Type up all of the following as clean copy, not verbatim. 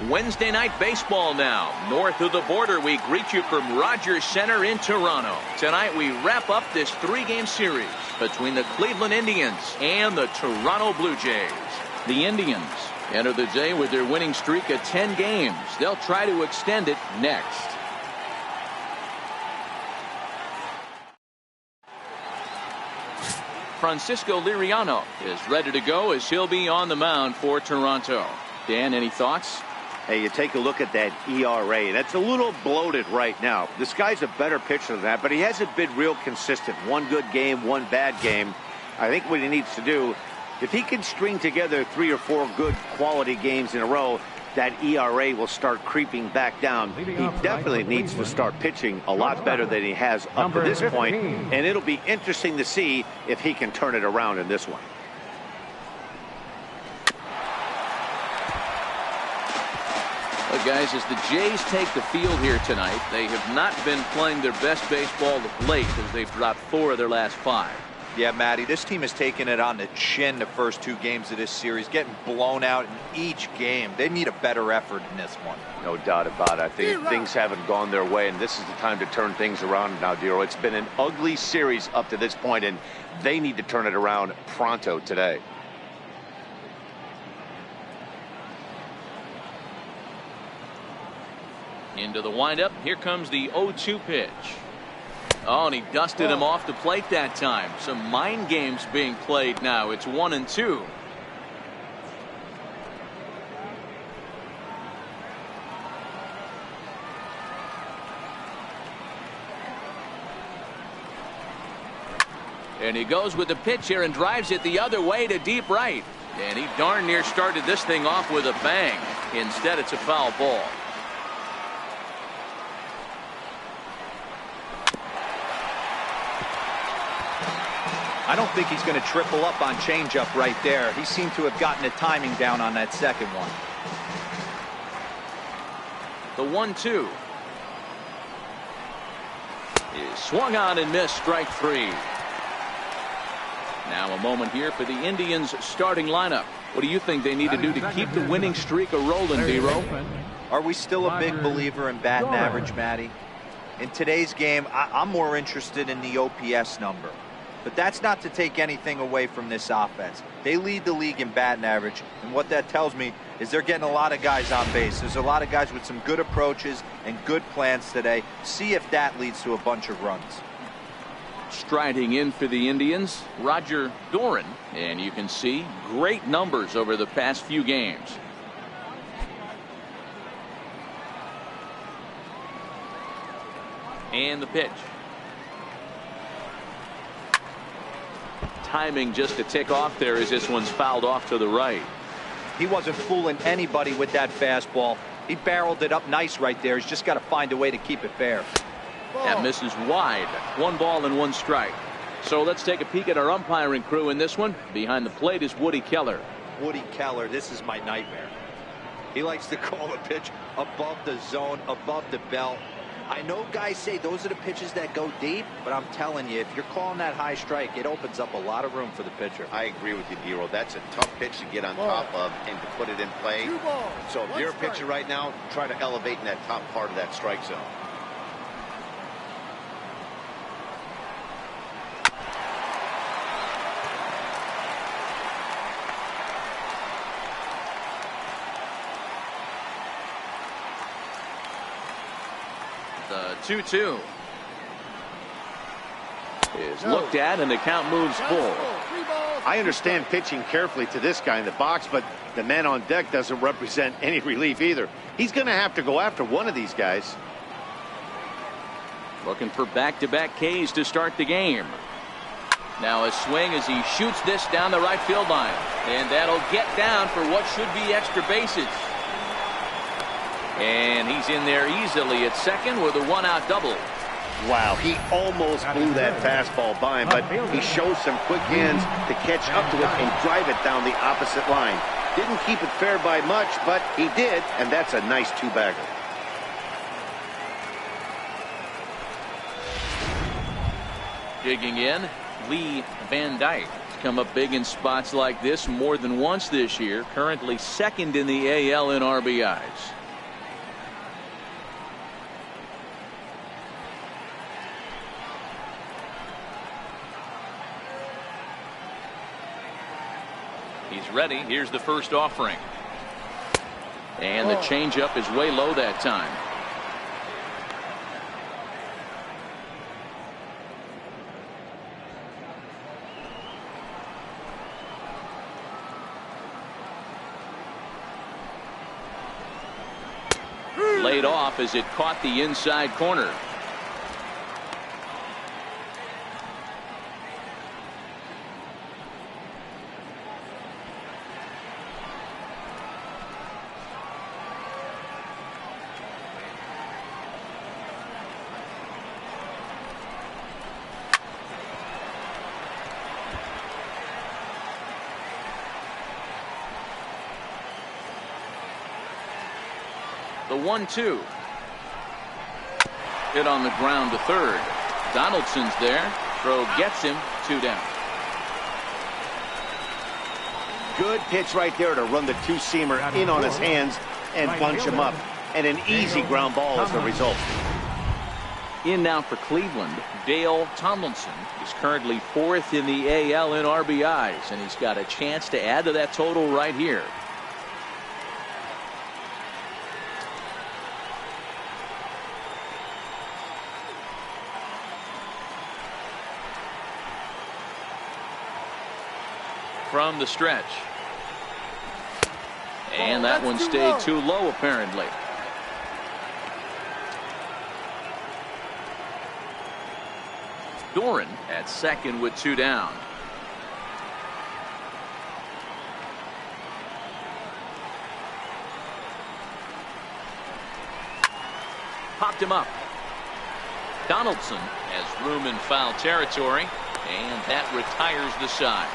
Wednesday Night Baseball now. North of the border, we greet you from Rogers Center in Toronto. Tonight we wrap up this 3-game series between the Cleveland Indians and the Toronto Blue Jays. The Indians enter the day with their winning streak of 10 games. They'll try to extend it next. Francisco Liriano is ready to go as he'll be on the mound for Toronto. Dan, any thoughts? Hey, you take a look at that ERA. That's a little bloated right now. This guy's a better pitcher than that, but he hasn't been real consistent. One good game, one bad game. I think what he needs to do, if he can string together 3 or 4 good quality games in a row, that ERA will start creeping back down. He definitely needs to start pitching a lot better than he has up to this point, and it'll be interesting to see if he can turn it around in this one. Well, guys, as the Jays take the field here tonight, they have not been playing their best baseball of late as they've dropped 4 of their last 5. Yeah, Matty, this team has taken it on the chin the first 2 games of this series, getting blown out in each game. They need a better effort in this one. No doubt about it. I think things haven't gone their way, and this is the time to turn things around now, Dero. It's been an ugly series up to this point, and they need to turn it around pronto today. Into the windup. Here comes the 0-2 pitch. Oh, and he dusted him off the plate that time. Some mind games being played now. It's 1-2. And he goes with the pitch here and drives it the other way to deep right. And he darn near started this thing off with a bang. Instead, it's a foul ball. I don't think he's going to triple up on changeup right there. He seemed to have gotten the timing down on that second one. The 1-2 is swung on and missed, strike 3. Now a moment here for the Indians starting lineup. What do you think they need to do to keep the winning streak a-rolling, Dero? Are we still a big believer in batting average, Matty? In today's game, I'm more interested in the OPS number. But that's not to take anything away from this offense. They lead the league in batting average, and what that tells me is they're getting a lot of guys on base. There's a lot of guys with some good approaches and good plans today. See if that leads to a bunch of runs. Striding in for the Indians, Roger Doran, and you can see great numbers over the past few games. And the pitch. Timing just a tick off there as this one's fouled off to the right. He wasn't fooling anybody with that fastball. He barreled it up nice right there. He's just got to find a way to keep it fair. That misses wide. 1 ball and 1 strike. So let's take a peek at our umpiring crew in this one. Behind the plate is Woody Keller. Woody Keller, this is my nightmare. He likes to call the pitch above the zone, above the belt. I know guys say those are the pitches that go deep, but I'm telling you, if you're calling that high strike, it opens up a lot of room for the pitcher. I agree with you, Dero. That's a tough pitch to get on top of and to put it in play. So if you're a pitcher right now, try to elevate in that top part of that strike zone. The 2-2 is looked at and the count moves full. I understand pitching carefully to this guy in the box, but the man on deck doesn't represent any relief either. He's going to have to go after one of these guys. Looking for back-to-back Ks to start the game. Now a swing as he shoots this down the right field line, and that'll get down for what should be extra bases. And he's in there easily at second with a 1-out double. Wow, he almost blew that fastball by him, but he shows some quick hands to catch up to it and drive it down the opposite line. Didn't keep it fair by much, but he did, and that's a nice 2-bagger. Digging in, Lee Van Dyke. Come up big in spots like this more than once this year. Currently second in the AL in RBIs. He's ready. Here's the first offering. And the changeup is way low that time. Laid off as it caught the inside corner. The 1-2. Hit on the ground to third. Donaldson's there. Throw gets him. 2 down. Good pitch right there to run the two-seamer in on his hands and bunch him up. And an easy ground ball as the result. In now for Cleveland, Dale Tomlinson. He's currently 4th in the AL in RBIs, and he's got a chance to add to that total right here. From the stretch. And that one stayed too low, apparently. Doran at second with 2 down. Popped him up. Donaldson has room in foul territory, and that retires the side.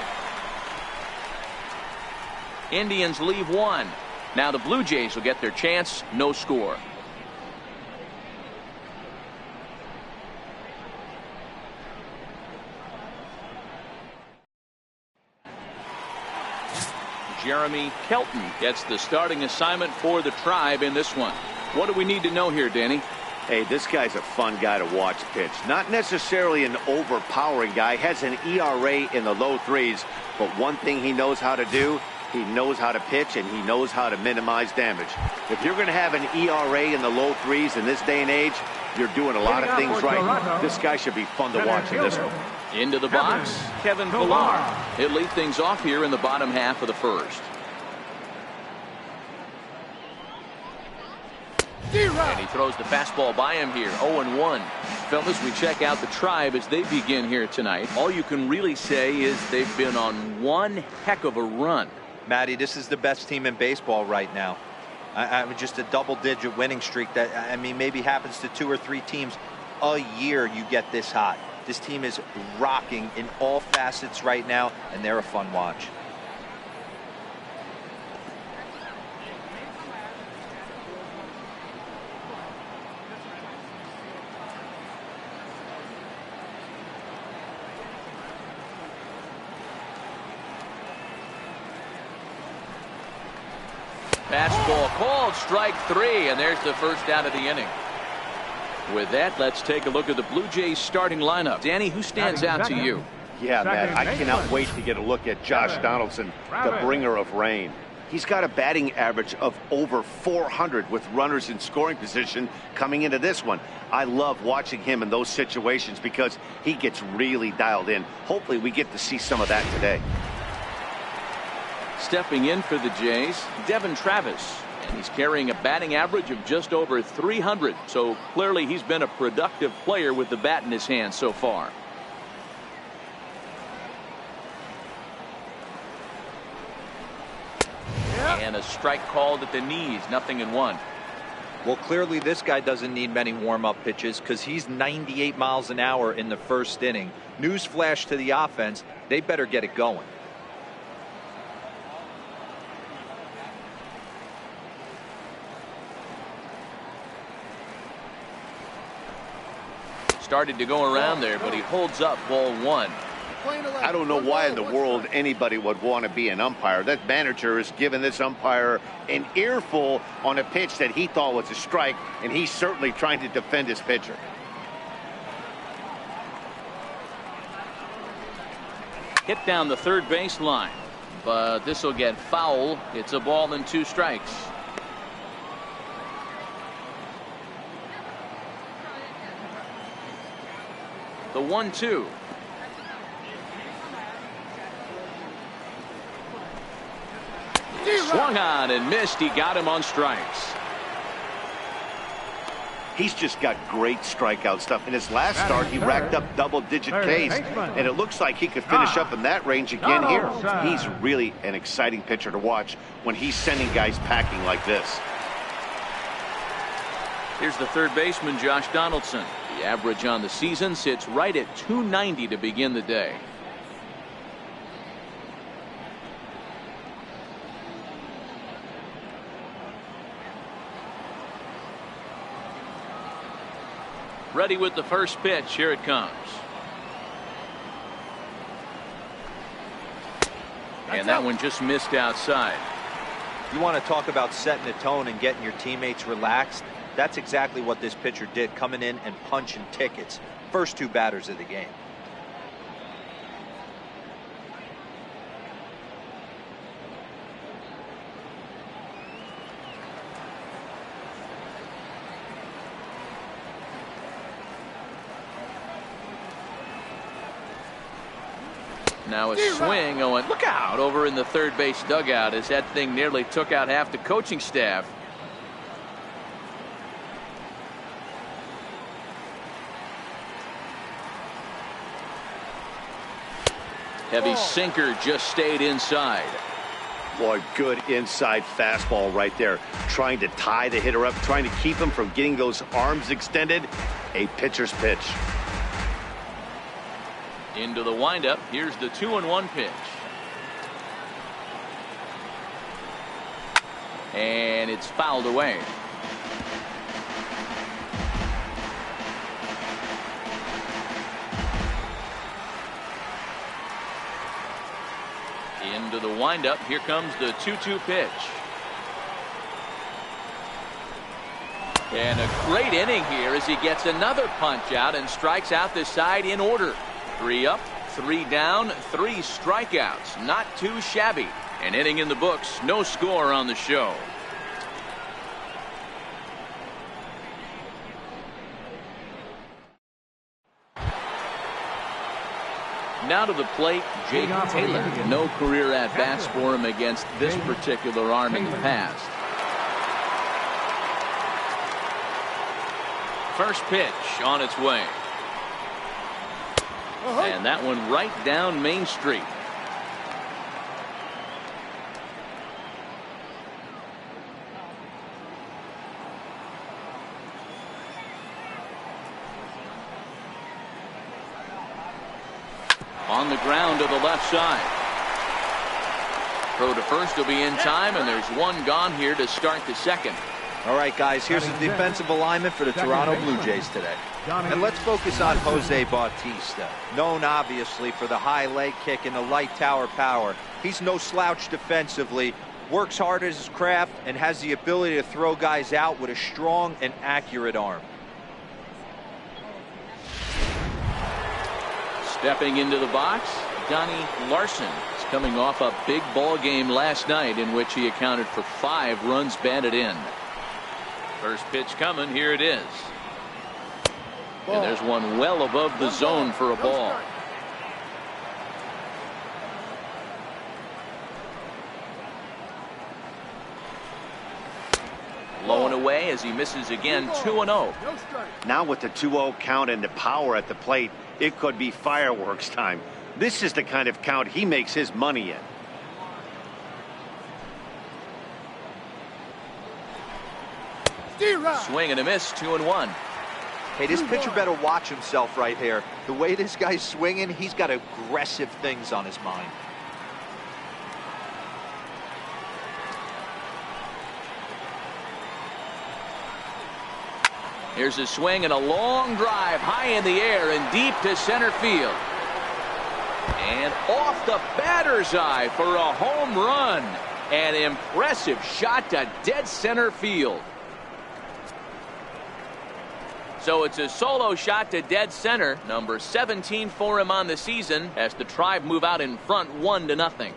Indians leave 1. Now the Blue Jays will get their chance. No score. Jeremy Kelton gets the starting assignment for the Tribe in this one. What do we need to know here, Danny? Hey, this guy's a fun guy to watch pitch. Not necessarily an overpowering guy. Has an ERA in the low 3s. But one thing he knows how to do, he knows how to pitch, and he knows how to minimize damage. If you're going to have an ERA in the low 3s in this day and age, you're doing a lot of things right. This guy should be fun to watch in this one. Into the box, Kevin Pillar. He'll lead things off here in the bottom half of the first. And he throws the fastball by him here. 0-1. Fellas, we check out the Tribe as they begin here tonight. All you can really say is they've been on one heck of a run. Matty, this is the best team in baseball right now. Just a double-digit winning streak that, I mean, maybe happens to 2 or 3 teams a year. You get this hot. This team is rocking in all facets right now, and they're a fun watch. Fastball called, strike 3, and there's the first out of the inning. With that, let's take a look at the Blue Jays starting lineup. Danny, who stands out to you? Yeah, Matt, I cannot wait to get a look at Josh Donaldson, the bringer of rain. He's got a batting average of over 400 with runners in scoring position coming into this one. I love watching him in those situations because he gets really dialed in. Hopefully we get to see some of that today. Stepping in for the Jays, Devin Travis, and he's carrying a batting average of just over 300. So clearly he's been a productive player with the bat in his hand so far. And a strike called at the knees, 0-1. Well, clearly this guy doesn't need many warm-up pitches because he's 98 miles an hour in the first inning. Newsflash to the offense, they better get it going. Started to go around there, but he holds up ball 1. I don't know why in the world anybody would want to be an umpire. That manager has given this umpire an earful on a pitch that he thought was a strike, and he's certainly trying to defend his pitcher. Hit down the third base line. but this will get foul. It's a ball and 2 strikes. The 1-2. Swung on and missed. He got him on strikes. He's just got great strikeout stuff. In his last start, he racked up double-digit Ks, and it looks like he could finish up in that range again here. He's really an exciting pitcher to watch when he's sending guys packing like this. Here's the third baseman, Josh Donaldson. The average on the season sits right at .290 to begin the day. Ready with the first pitch. Here it comes. And that one just missed outside. You want to talk about setting the tone and getting your teammates relaxed? That's exactly what this pitcher did, coming in and punching tickets. First 2 batters of the game. Now a swing going. Look out over in the third base dugout as that thing nearly took out half the coaching staff. Heavy sinker just stayed inside. Boy, good inside fastball right there. Trying to tie the hitter up, trying to keep him from getting those arms extended. A pitcher's pitch. Into the windup. Here's the 2-1 pitch. And it's fouled away. Into the windup. Here comes the 2-2 pitch. And a great inning here as he gets another punch out and strikes out the side in order. 3 up, 3 down, 3 strikeouts. Not too shabby. An inning in the books. No score on the show. Now to the plate, Jake Taylor. No career at-bats for him against this particular arm in the past. First pitch on its way. And that one right down Main Street. On the ground to the left side. Throw to first will be in time, and there's one gone here to start the second. All right, guys, here's the defensive alignment for the Toronto Blue Jays today. And let's focus on Jose Bautista. Known, obviously, for the high leg kick and the light tower power. He's no slouch defensively, works hard at his craft, and has the ability to throw guys out with a strong and accurate arm. Stepping into the box, Donnie Larson is coming off a big ball game last night in which he accounted for 5 runs batted in. First pitch coming. Here it is. And there's one well above the zone for a ball. Low and away as he misses again. 2-0. Now with the 2-0 count and the power at the plate, it could be fireworks time. This is the kind of count he makes his money in. Swing and a miss. 2-1. Hey, this pitcher better watch himself right here. The way this guy's swinging, he's got aggressive things on his mind. Here's a swing and a long drive high in the air and deep to center field. And off the batter's eye for a home run. An impressive shot to dead center field. So it's a solo shot to dead center, number 17 for him on the season, as the Tribe move out in front 1-0.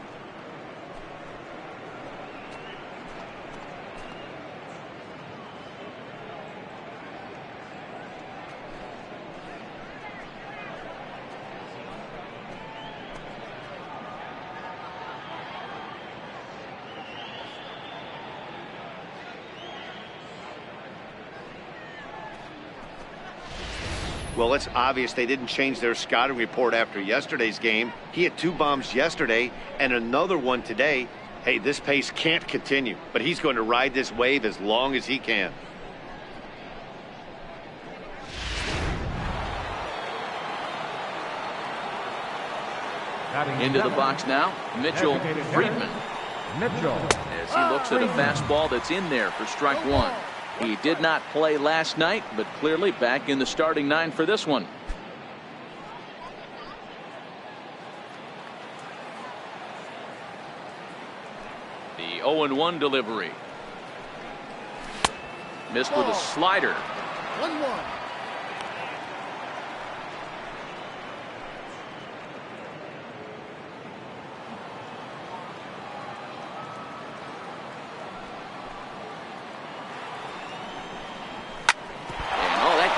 Well, it's obvious they didn't change their scouting report after yesterday's game. He had 2 bombs yesterday and another one today. Hey, this pace can't continue, but he's going to ride this wave as long as he can. Into the box now, Mitchell Friedman. As he looks at a fastball that's in there for strike 1. He did not play last night, but clearly back in the starting 9 for this one. The 0-1 delivery. Missed with a slider. 1-1.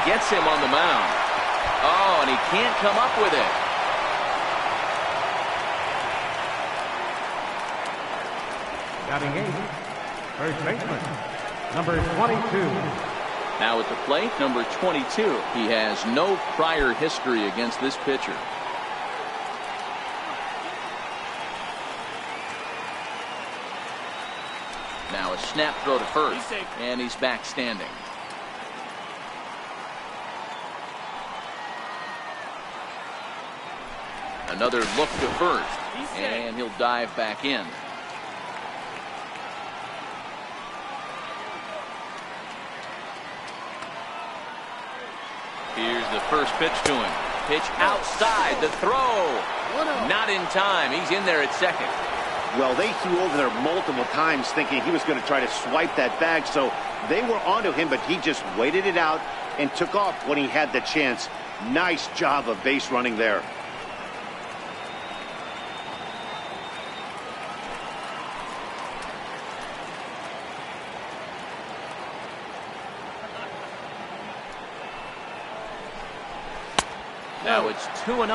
Gets him on the mound. Oh, and he can't come up with it. Batting 8th, first baseman, number 22. Now at the plate, number 22. He has no prior history against this pitcher. Now a snap throw to first, and he's back standing. Another look to first, and he'll dive back in. Here's the first pitch to him. Pitch outside, the throw. Not in time. He's in there at second. Well, they threw over there multiple times thinking he was going to try to swipe that bag, so they were onto him, but he just waited it out and took off when he had the chance. Nice job of base running there. Now it's 2-0.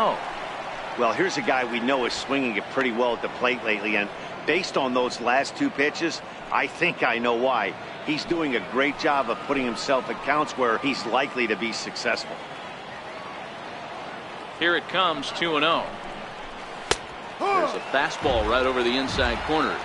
Well, here's a guy we know is swinging it pretty well at the plate lately, and based on those last 2 pitches, I think I know why. He's doing a great job of putting himself at counts where he's likely to be successful. Here it comes, 2-0. There's a fastball right over the inside corner.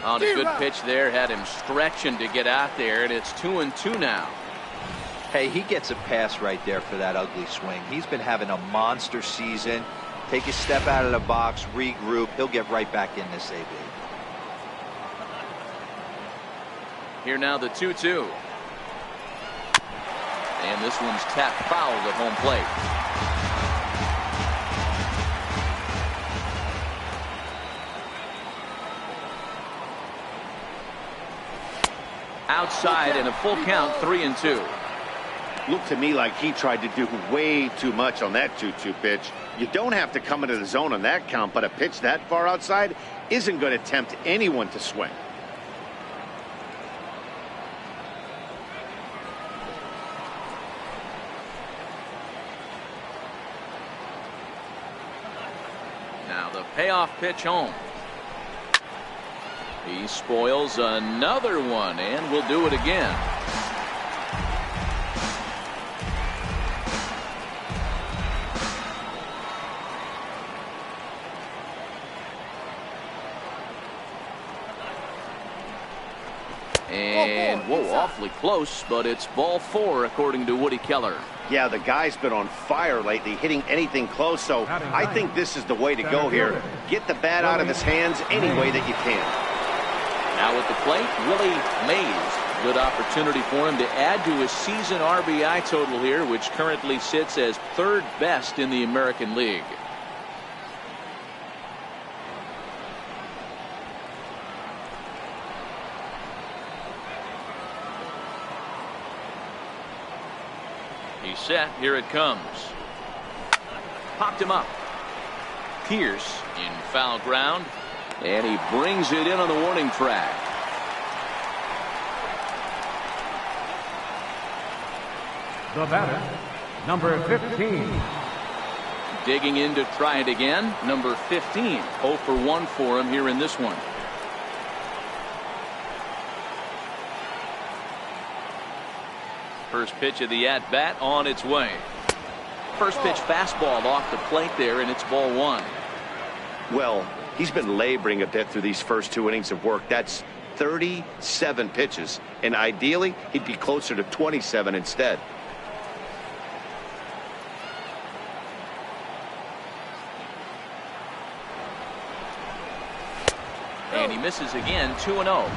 On a good pitch there, had him stretching to get out there, and it's 2-2 now. Hey, he gets a pass right there for that ugly swing. He's been having a monster season. Take a step out of the box, regroup. He'll get right back in this AB. Here now the 2-2. And this one's tapped foul at home plate. Outside and a full count, 3-2. Looked to me like he tried to do way too much on that 2-2 pitch. You don't have to come into the zone on that count, but a pitch that far outside isn't going to tempt anyone to swing. Now the payoff pitch home. He spoils another one, and will do it again. And, whoa, awfully close, but it's ball 4, according to Woody Keller. Yeah, the guy's been on fire lately, hitting anything close, so I think this is the way to go here. Get the bat out of his hands any way that you can. Now at the plate, Willie Mays. Good opportunity for him to add to his season RBI total here, which currently sits as 3rd best in the American League. He's set. Here it comes. Popped him up. Pierce in foul ground. And he brings it in on the warning track. The batter, number 15. Digging in to try it again, number 15. 0 for 1 for him here in this one. First pitch of the at-bat on its way. First pitch fastball off the plate there, and it's ball 1. Well, he's been laboring a bit through these first 2 innings of work. That's 37 pitches, and ideally he'd be closer to 27 instead. And he misses again, 2-0.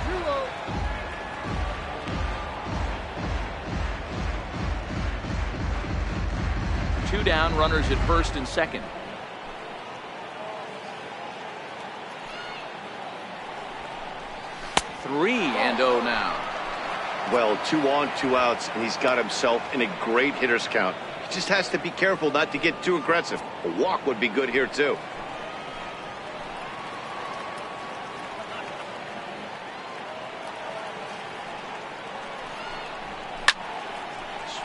2 down, runners at first and second. Three and 0 now. Well, 2 on, 2 outs, and he's got himself in a great hitter's count. He just has to be careful not to get too aggressive. A walk would be good here, too.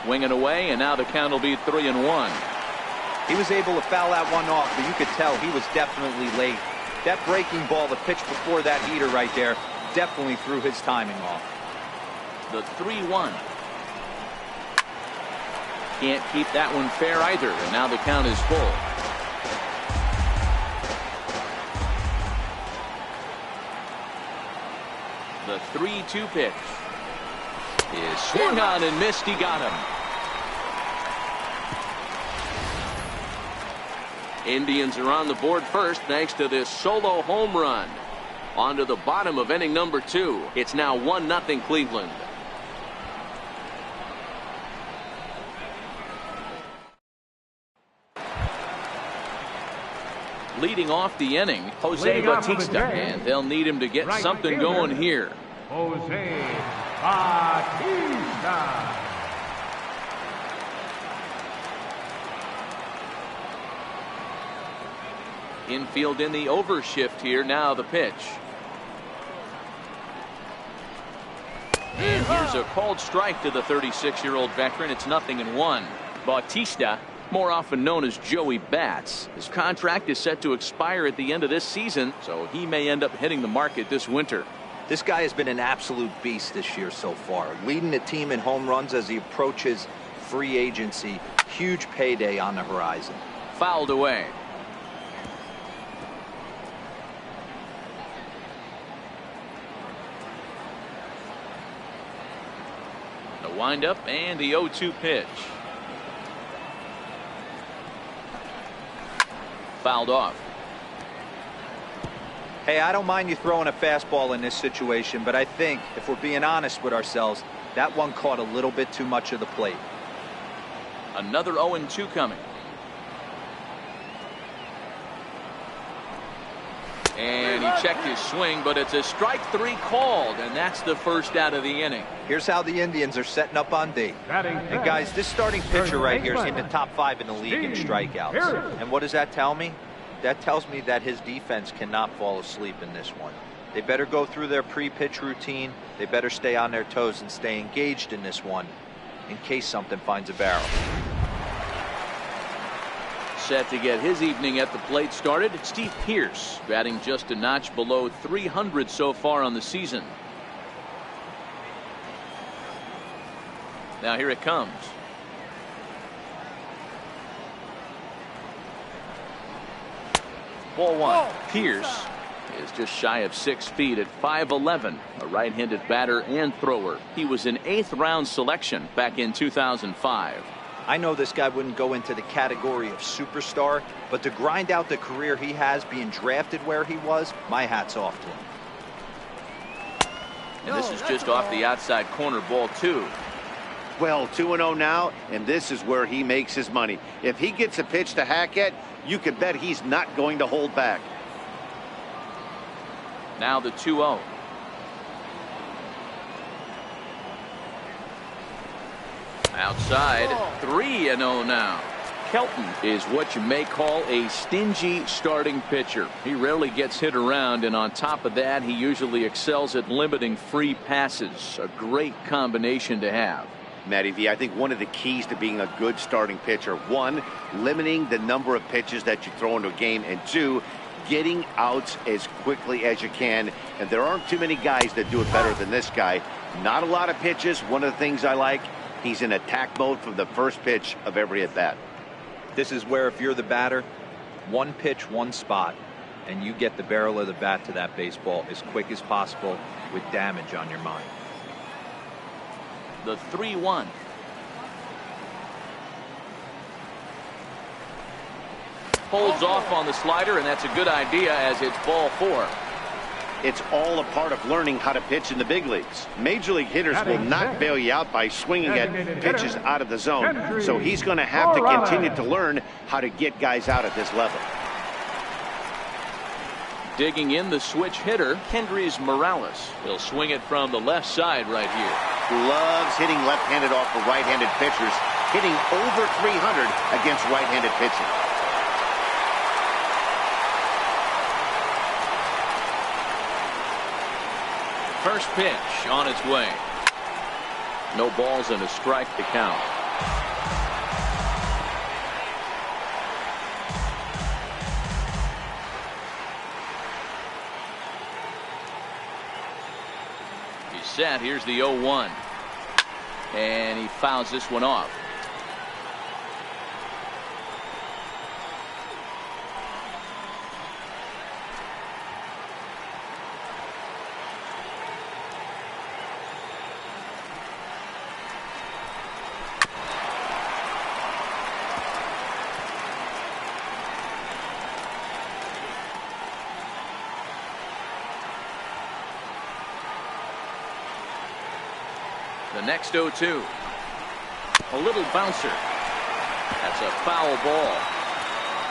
Swinging away, and now the count will be 3-1. He was able to foul that one off, but you could tell he was definitely late. That breaking ball, the pitch before that heater right there, definitely threw his timing off. The 3-1. Can't keep that one fair either, and now the count is full. The 3-2 pitch is swung on and missed. He got him. Indians are on the board first thanks to this solo home run. On to the bottom of inning number 2. It's now 1-0 Cleveland. Leading off the inning, Jose Bautista, and they'll need him to get something going here. Jose Bautista. Infield in the overshift here. Now the pitch. And here's a called strike to the 36-year-old veteran. It's 0-1. Bautista, more often known as Joey Bats, his contract is set to expire at the end of this season, so he may end up hitting the market this winter. This guy has been an absolute beast this year so far, leading the team in home runs as he approaches free agency. Huge payday on the horizon. Fouled away. The windup and the 0-2 pitch. Fouled off. Hey, I don't mind you throwing a fastball in this situation, but I think if we're being honest with ourselves, that one caught a little bit too much of the plate. Another 0-2 coming. And he checked his swing, but it's a strike 3 called, and that's the first out of the inning. Here's how the Indians are setting up on D. And guys, this starting pitcher right here is in the top 5 in the league in strikeouts. And what does that tell me? That tells me that his defense cannot fall asleep in this one. They better go through their pre-pitch routine. They better stay on their toes and stay engaged in this one in case something finds a barrel. Set to get his evening at the plate started, Steve Pearce, batting just a notch below 300 so far on the season. Now here it comes. Ball 1. Pearce is just shy of 6 feet at 5'11", a right-handed batter and thrower. He was an 8th round selection back in 2005. I know this guy wouldn't go into the category of superstar, but to grind out the career he has being drafted where he was, my hat's off to him. And this is just off the outside corner, ball 2. Well, 2-0 now, and this is where he makes his money. If he gets a pitch to hack at, you can bet he's not going to hold back. Now the 2-0. Outside, 3-0 now. Kelton is what you may call a stingy starting pitcher. He rarely gets hit around, and on top of that, he usually excels at limiting free passes. A great combination to have. Matty V. I think one of the keys to being a good starting pitcher, one, limiting the number of pitches that you throw into a game, and two, getting outs as quickly as you can. And there aren't too many guys that do it better than this guy. Not a lot of pitches. One of the things I like, he's in attack mode from the first pitch of every at bat. This is where, if you're the batter, one pitch, one spot, and you get the barrel of the bat to that baseball as quick as possible with damage on your mind. The 3-1. Holds off on the slider, and that's a good idea as it's ball 4. It's all a part of learning how to pitch in the big leagues. Major league hitters will not bail you out by swinging at pitches out of the zone. So he's going to have to continue to learn how to get guys out at this level. Digging in the switch hitter, Kendrys Morales. He'll swing it from the left side right here. Loves hitting left-handed off of right-handed pitchers, hitting over 300 against right-handed pitching. First pitch on its way. No balls and a strike to count. He's set. Here's the 0-1. And he fouls this one off. The next 0-2. A little bouncer. That's a foul ball.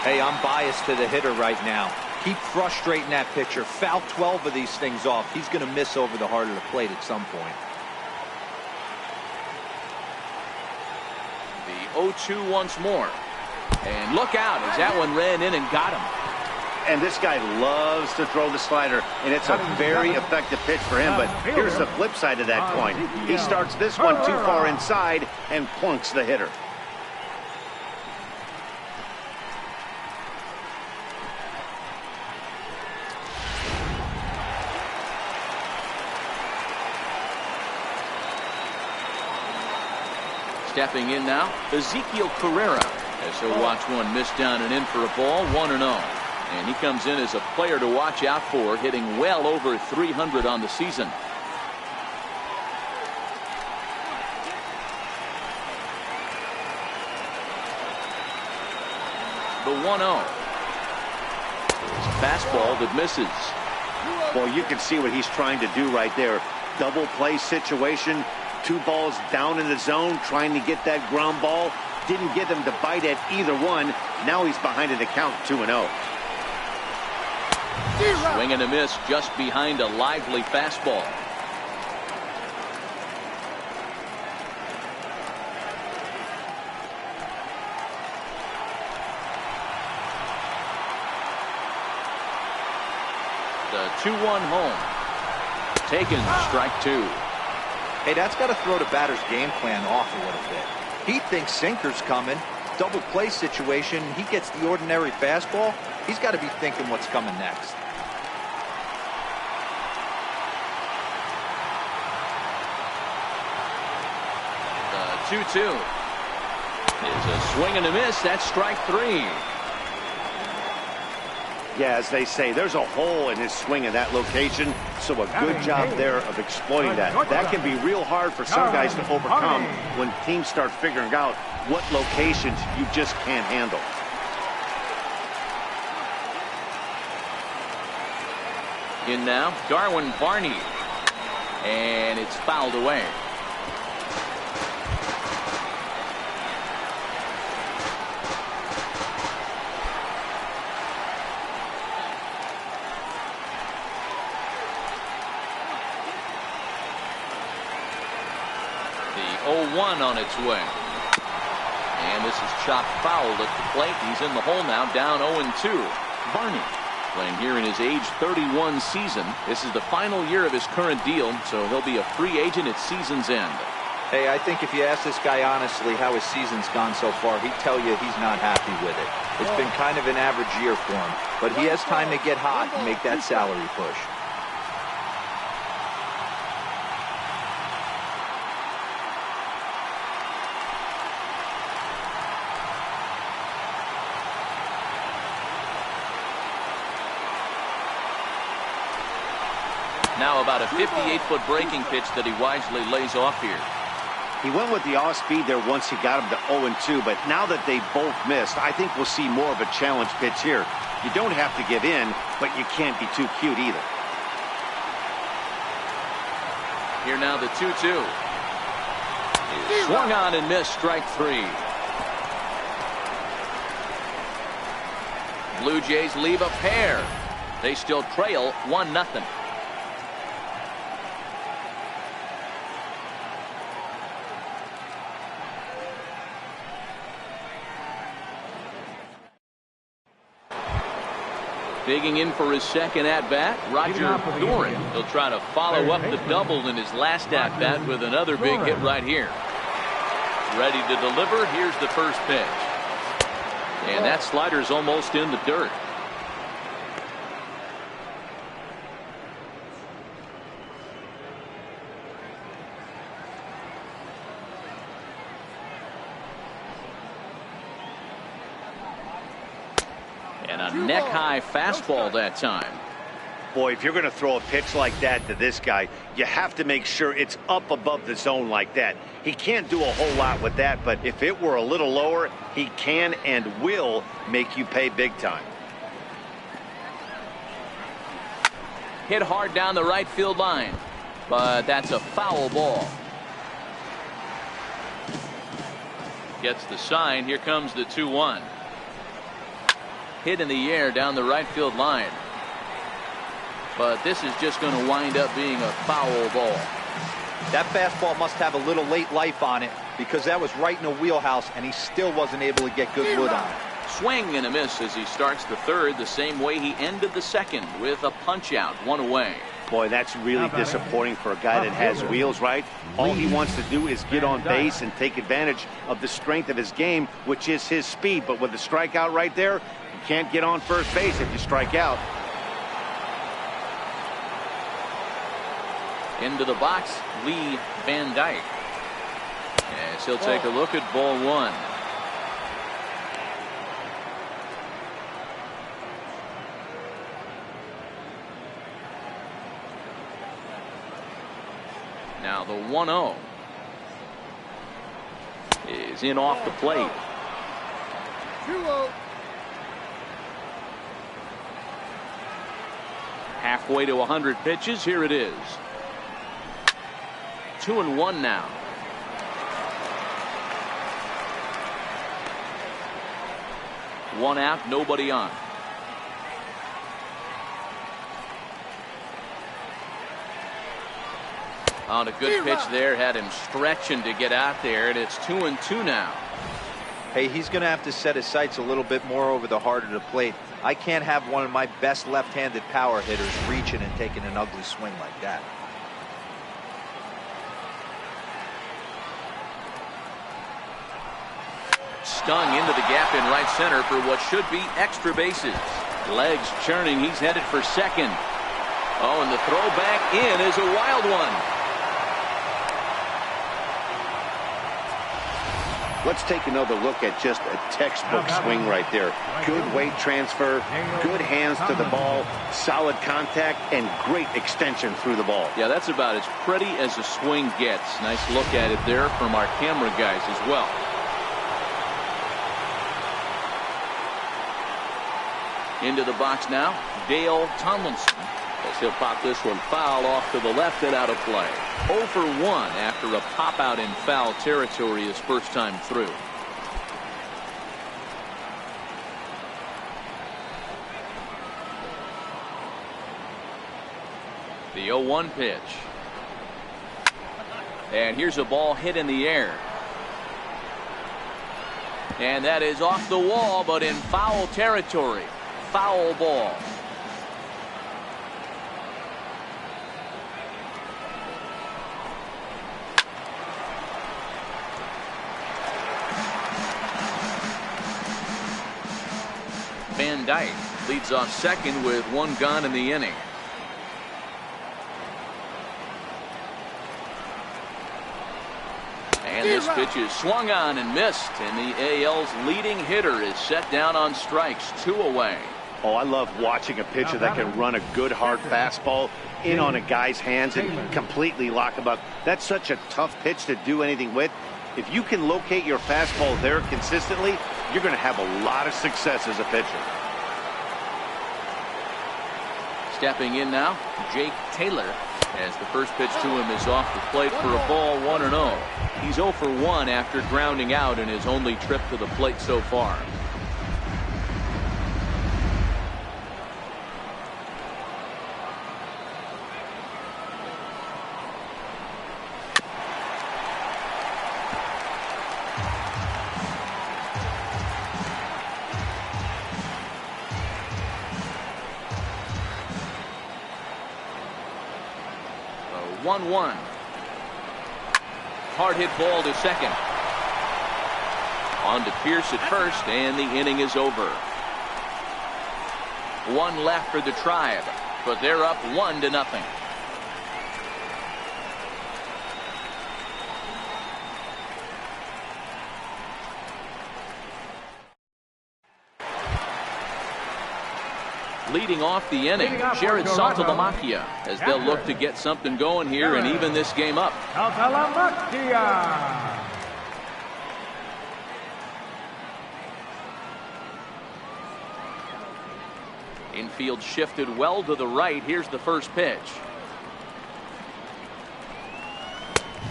Hey, I'm biased to the hitter right now. Keep frustrating that pitcher. Foul 12 of these things off. He's going to miss over the heart of the plate at some point. The 0-2 once more. And look out as that one ran in and got him. And this guy loves to throw the slider, and it's a very effective pitch for him. But here's the flip side of that coin. He starts this one too far inside and plunks the hitter. Stepping in now, Ezekiel Carrera. As he'll watch one miss down and in for a ball, 1-0. And he comes in as a player to watch out for, hitting well over 300 on the season. The 1-0. It's a fastball that misses. Well, you can see what he's trying to do right there. Double play situation, 2 balls down in the zone, trying to get that ground ball. Didn't get him to bite at either one. Now he's behind in the count, 2-0. Swing and a miss just behind a lively fastball. The 2-1 home. Taken, strike 2. Hey, that's got to throw the batter's game plan off a little bit. He thinks sinker's coming. Double play situation. He gets the ordinary fastball. He's got to be thinking what's coming next. The 2-2. It's a swing and a miss. That's strike 3. Yeah, as they say, there's a hole in his swing in that location, so a good job there of exploiting that. That can be real hard for some guys to overcome when teams start figuring out what locations you just can't handle. In now, Darwin Barney. And it's fouled away. The 0-1 on its way. And this is chopped foul at the plate. He's in the hole now, down 0-2. Barney playing here in his age 31 season. This is the final year of his current deal, so he'll be a free agent at season's end. Hey, I think if you ask this guy honestly how his season's gone so far, he'd tell you he's not happy with it. It's been kind of an average year for him, but he has time to get hot and make that salary push. Now about a 58-foot breaking pitch that he wisely lays off here. He went with the off-speed there once he got him to 0-2, but now that they both missed, I think we'll see more of a challenge pitch here. You don't have to give in, but you can't be too cute either. Here now the 2-2. Swung on and missed, strike 3. Blue Jays leave a pair. They still trail 1-0. Digging in for his second at-bat, Roger Doran. He'll try to follow up the double in his last at-bat with another big hit right here. Ready to deliver. Here's the first pitch. And that slider's almost in the dirt. And a neck-high fastball that time. Boy, if you're going to throw a pitch like that to this guy, you have to make sure it's up above the zone like that. He can't do a whole lot with that, but if it were a little lower, he can and will make you pay big time. Hit hard down the right field line, but that's a foul ball. Gets the sign. Here comes the 2-1. Hit in the air down the right field line. But this is just going to wind up being a foul ball. That fastball must have a little late life on it because that was right in the wheelhouse and he still wasn't able to get good wood on it. Swing and a miss as he starts the third the same way he ended the second with a punch out, 1 away. Boy, that's really disappointing for a guy that has wheels, right? All he wants to do is get on base and take advantage of the strength of his game, which is his speed. But with the strikeout right there, you can't get on first base if you strike out. Into the box, Lee Van Dyke. As he'll take a look at ball 1. Now the 1-0 is in off the plate. 2-0. Halfway to 100 pitches. Here it is. 2-1 now. One out, nobody on. On a good pitch there, had him stretching to get out there, and it's 2-2 now. Hey, he's going to have to set his sights a little bit more over the heart of the plate. I can't have one of my best left-handed power hitters reaching and taking an ugly swing like that. Stung into the gap in right center for what should be extra bases. Legs churning, he's headed for second. Oh, and the throw back in is a wild one. Let's take another look at just a textbook swing right there. Good weight transfer, good hands to the ball, solid contact, and great extension through the ball. Yeah, that's about as pretty as a swing gets. Nice look at it there from our camera guys as well. Into the box now, Dale Tomlinson. As he'll pop this one foul off to the left and out of play. 0 for 1 after a pop out in foul territory his first time through. The 0-1 pitch. And here's a ball hit in the air. And that is off the wall, but in foul territory. Foul ball. Dyke leads off second with one gone in the inning. And this pitch is swung on and missed, and the AL's leading hitter is set down on strikes, 2 away. Oh, I love watching a pitcher that can run a good hard fastball in on a guy's hands and completely lock him up. That's such a tough pitch to do anything with. If you can locate your fastball there consistently, you're going to have a lot of success as a pitcher. Stepping in now, Jake Taylor, as the first pitch to him is off the plate for a ball, 1-0. He's 0 for 1 after grounding out in his only trip to the plate so far. A 1-1. Hard hit ball to second. On to Pierce at first, and the inning is over. 1 left for the Tribe, but they're up 1-0. Leading off the inning, Jared Saltalamacchia, as they'll look to get something going here and even this game up. Saltalamacchia. Infield shifted well to the right. Here's the first pitch.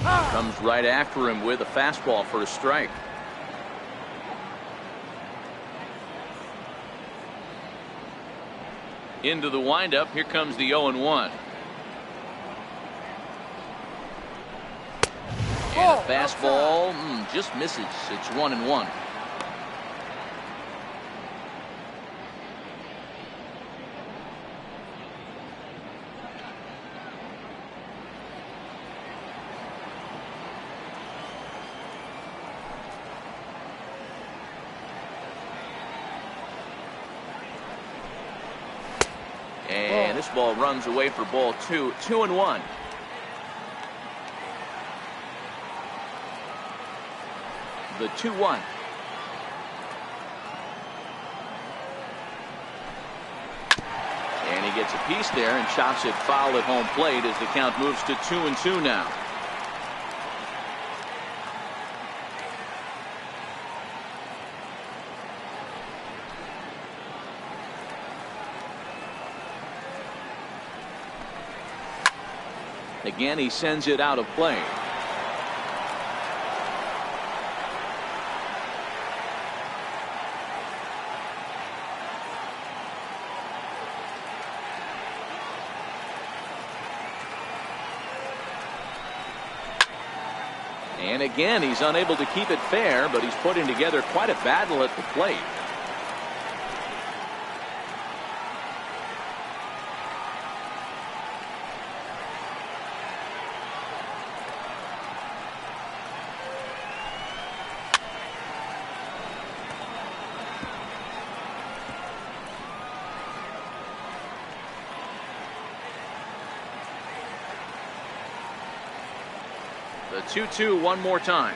Comes right after him with a fastball for a strike. Into the windup. Here comes the 0-1. And a fastball just misses. It's 1-1. And this ball runs away for ball 2. 2-1. The 2-1. And he gets a piece there and chops it foul at home plate as the count moves to 2-2 now. Again, he sends it out of play. And again, he's unable to keep it fair, but he's putting together quite a battle at the plate. The 2-2 one more time.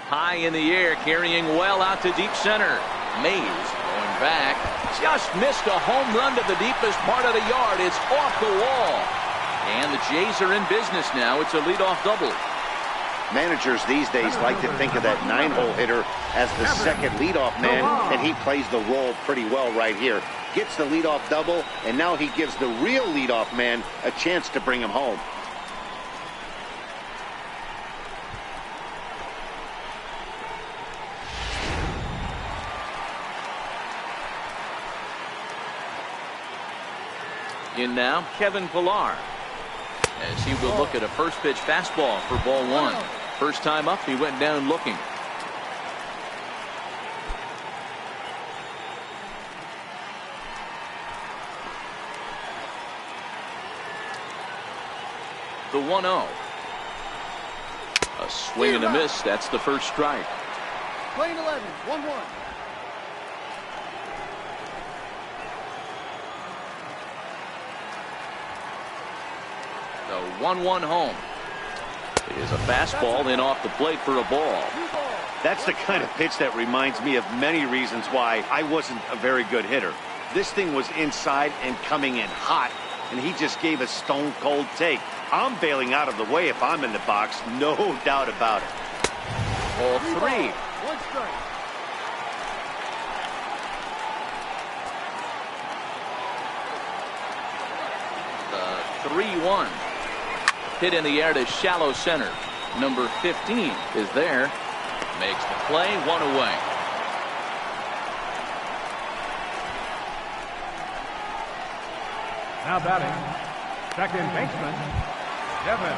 High in the air, carrying well out to deep center. Mays going back. Just missed a home run to the deepest part of the yard. It's off the wall. And the Jays are in business now. It's a leadoff double. Managers these days like to think of that 9-hole hitter as the second leadoff man, and he plays the role pretty well right here. Gets the leadoff double, and now he gives the real leadoff man a chance to bring him home. In now, Kevin Pillar, as he will look at a first pitch fastball for ball 1. First time up, he went down looking. The 1-0. A swing and a miss. That's the first strike. Playing 11, 1-1. The 1-1 home. It is a fastball in off the plate for a ball. That's the kind of pitch that reminds me of many reasons why I wasn't a very good hitter. This thing was inside and coming in hot, and he just gave a stone-cold take. I'm bailing out of the way if I'm in the box, no doubt about it. Ball 3. 1 strike. The 3-1. Hit in the air to shallow center. Number 15 is there. Makes the play, 1 away. Now batting, second baseman, Devin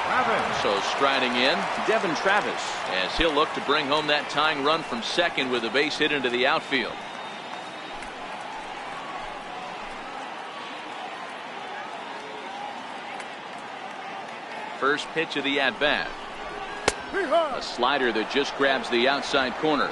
Travis. So striding in, Devin Travis, as he'll look to bring home that tying run from second with a base hit into the outfield. First pitch of the at-bat. A slider that just grabs the outside corner.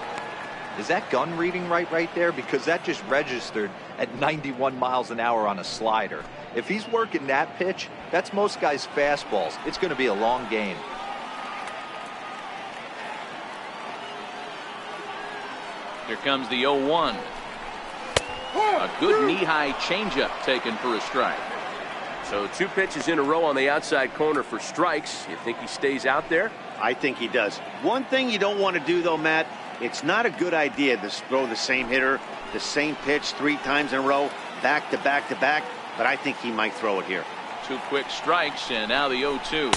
Is that gun reading right there? Because that just registered at 91 miles an hour on a slider. If he's working that pitch, that's most guys' fastballs. It's going to be a long game. Here comes the 0-1. A good knee-high changeup taken for a strike. So 2 pitches in a row on the outside corner for strikes. You think he stays out there? I think he does. One thing you don't want to do, though, Matt, it's not a good idea to throw the same hitter, the same pitch 3 times in a row, back to back to back, but I think he might throw it here. 2 quick strikes, and now the 0-2.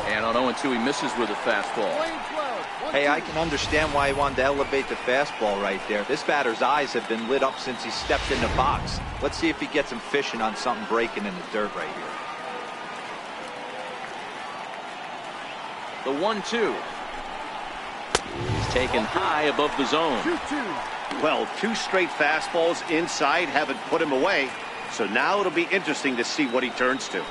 And on 0-2, he misses with a fastball. Playing 12, 1-2. Hey, I can understand why he wanted to elevate the fastball right there. This batter's eyes have been lit up since he stepped in the box. Let's see if he gets him fishing on something breaking in the dirt right here. The 1-2 is taken high above the zone. 2-2. Well, 2 straight fastballs inside haven't put him away, so now it'll be interesting to see what he turns to.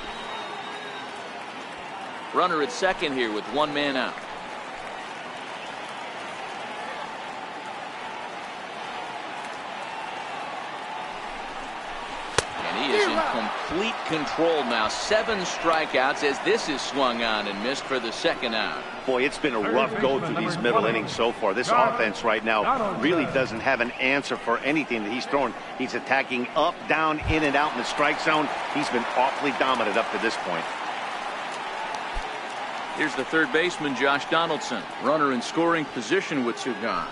Runner at second here with 1 man out. And he is in complete control now. 7 strikeouts as this is swung on and missed for the second out. Boy, it's been a rough go through these middle innings so far. This offense right now really doesn't have an answer for anything that he's throwing. He's attacking up, down, in and out in the strike zone. He's been awfully dominant up to this point. Here's the third baseman, Josh Donaldson. Runner in scoring position with 2 gone.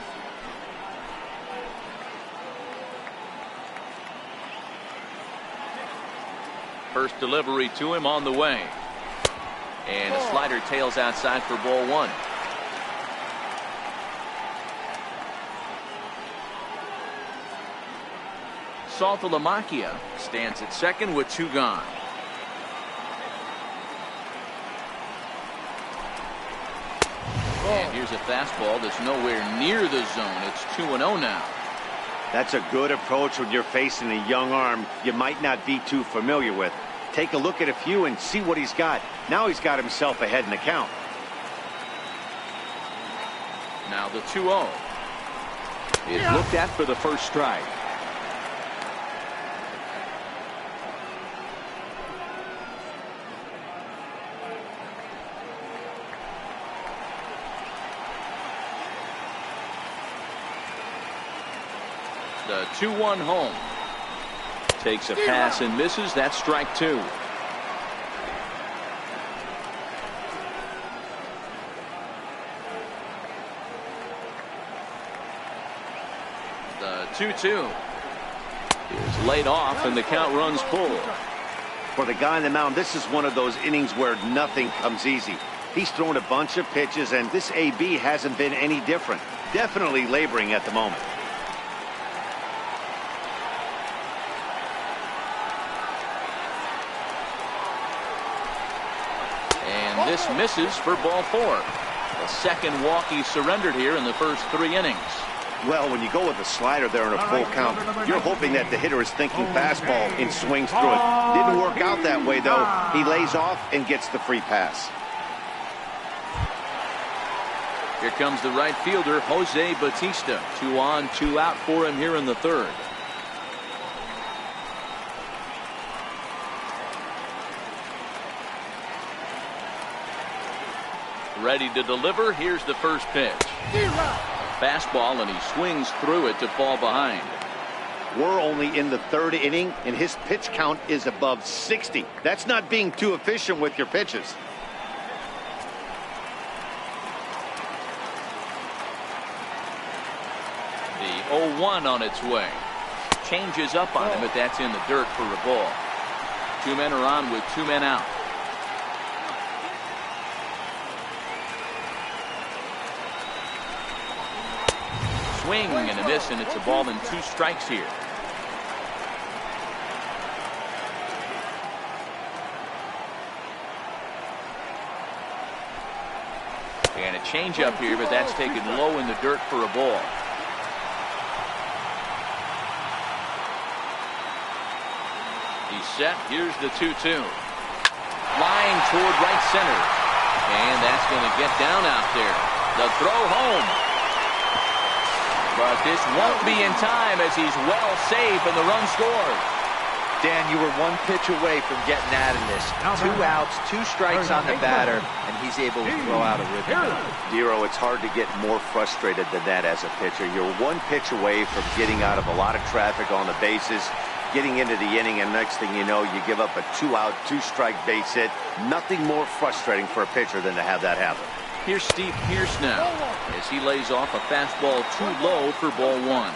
First delivery to him on the way. And a slider tails outside for ball 1. Saltalamacchia stands at second with 2 gone. And here's a fastball that's nowhere near the zone. It's 2-0 now. That's a good approach when you're facing a young arm you might not be too familiar with. Take a look at a few and see what he's got. Now he's got himself ahead in the count. Now the 2-0 is looked at for the first strike. The 2-1 home. Takes a pass and misses. That's strike 2. The 2-2 is laid off and the count runs full. For the guy on the mound, this is one of those innings where nothing comes easy. He's thrown a bunch of pitches and this AB hasn't been any different. Definitely laboring at the moment. This misses for ball 4. The second walk he surrendered here in the first 3 innings. Well, when you go with a slider there in a full count, you're hoping that the hitter is thinking fastball and swings through it. Didn't work out that way, though. He lays off and gets the free pass. Here comes the right fielder, Jose Bautista. 2 on, 2 out for him here in the third. Ready to deliver. Here's the first pitch. Fastball, and he swings through it to fall behind. We're only in the third inning, and his pitch count is above 60. That's not being too efficient with your pitches. The 0-1 on its way. Changes up on him, but that's in the dirt for a ball. 2 men are on with 2 men out. Swing and a miss, and it's a ball and 2 strikes here. And a changeup here, but that's taken low in the dirt for a ball. He's set. Here's the 2-2. Line toward right center. And that's going to get down out there. The throw home. But this won't be in time as he's well safe and the run scored. Dan, you were 1 pitch away from getting out of this. 2 outs, 2 strikes on the batter, and he's able to throw out a rhythm. Dero, it's hard to get more frustrated than that as a pitcher. You're 1 pitch away from getting out of a lot of traffic on the bases, getting into the inning, and next thing you know, you give up a 2-out, 2-strike base hit. Nothing more frustrating for a pitcher than to have that happen. Here's Steve Pearce now as he lays off a fastball too low for ball 1.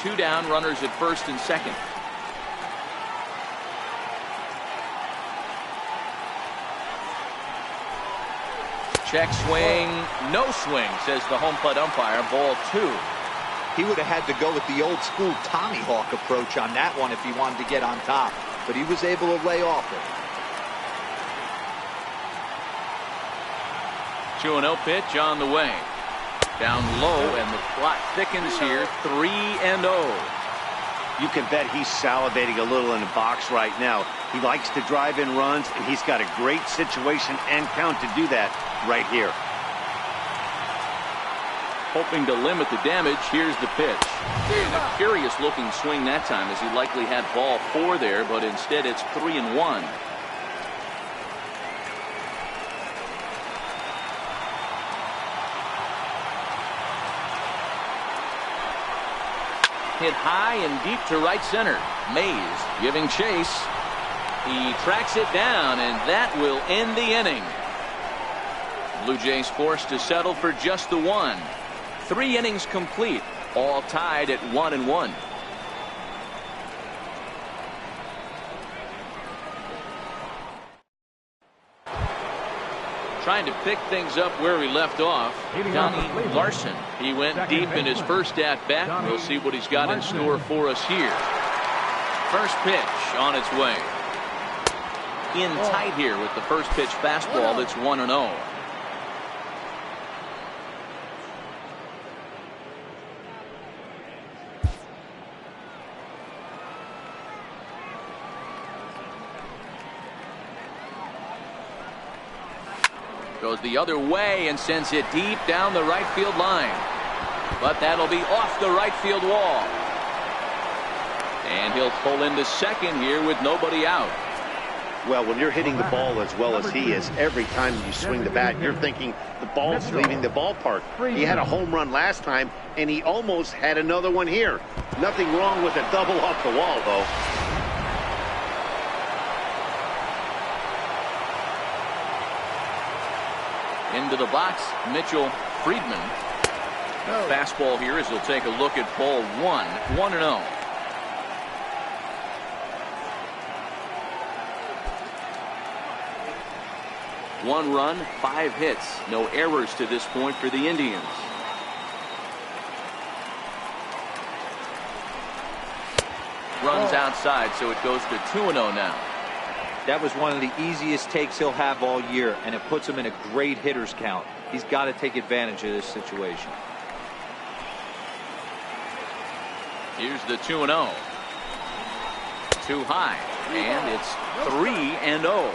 2 down, runners at first and second. Check swing, no swing, says the home plate umpire. Ball 2. He would have had to go with the old school Tommy Hawk approach on that one if he wanted to get on top, but he was able to lay off it. 2-0 pitch on the way. Down low, and the plot thickens here. 3-0. You can bet he's salivating a little in the box right now. He likes to drive in runs, and he's got a great situation and count to do that right here. Hoping to limit the damage. Here's the pitch. And a curious looking swing that time, as he likely had ball 4 there, but instead it's 3-1. Hit high and deep to right center. Mays giving chase. He tracks it down, and that will end the inning. Blue Jays forced to settle for just the 1. 3 innings complete, all tied at 1-1. Trying to pick things up where we left off, Donnie Larson. He went deep in his first at-bat. We'll see what he's got in store for us here. First pitch on its way. In tight here with the first pitch fastball. That's 1-0. Goes the other way and sends it deep down the right field line. But that'll be off the right field wall. And he'll pull into second here with nobody out. Well, when you're hitting the ball as well as he is, every time you swing the bat, you're thinking the ball's leaving the ballpark. He had a home run last time, and he almost had another one here. Nothing wrong with a double off the wall, though. Into the box, Mitchell Friedman. Fastball here as he'll take a look at ball 1. 1-0. One run, 5 hits. No errors to this point for the Indians. Runs outside, so it goes to 2-0 now. That was one of the easiest takes he'll have all year, and it puts him in a great hitter's count. He's got to take advantage of this situation. Here's the 2-0. Too high, and it's 3-0.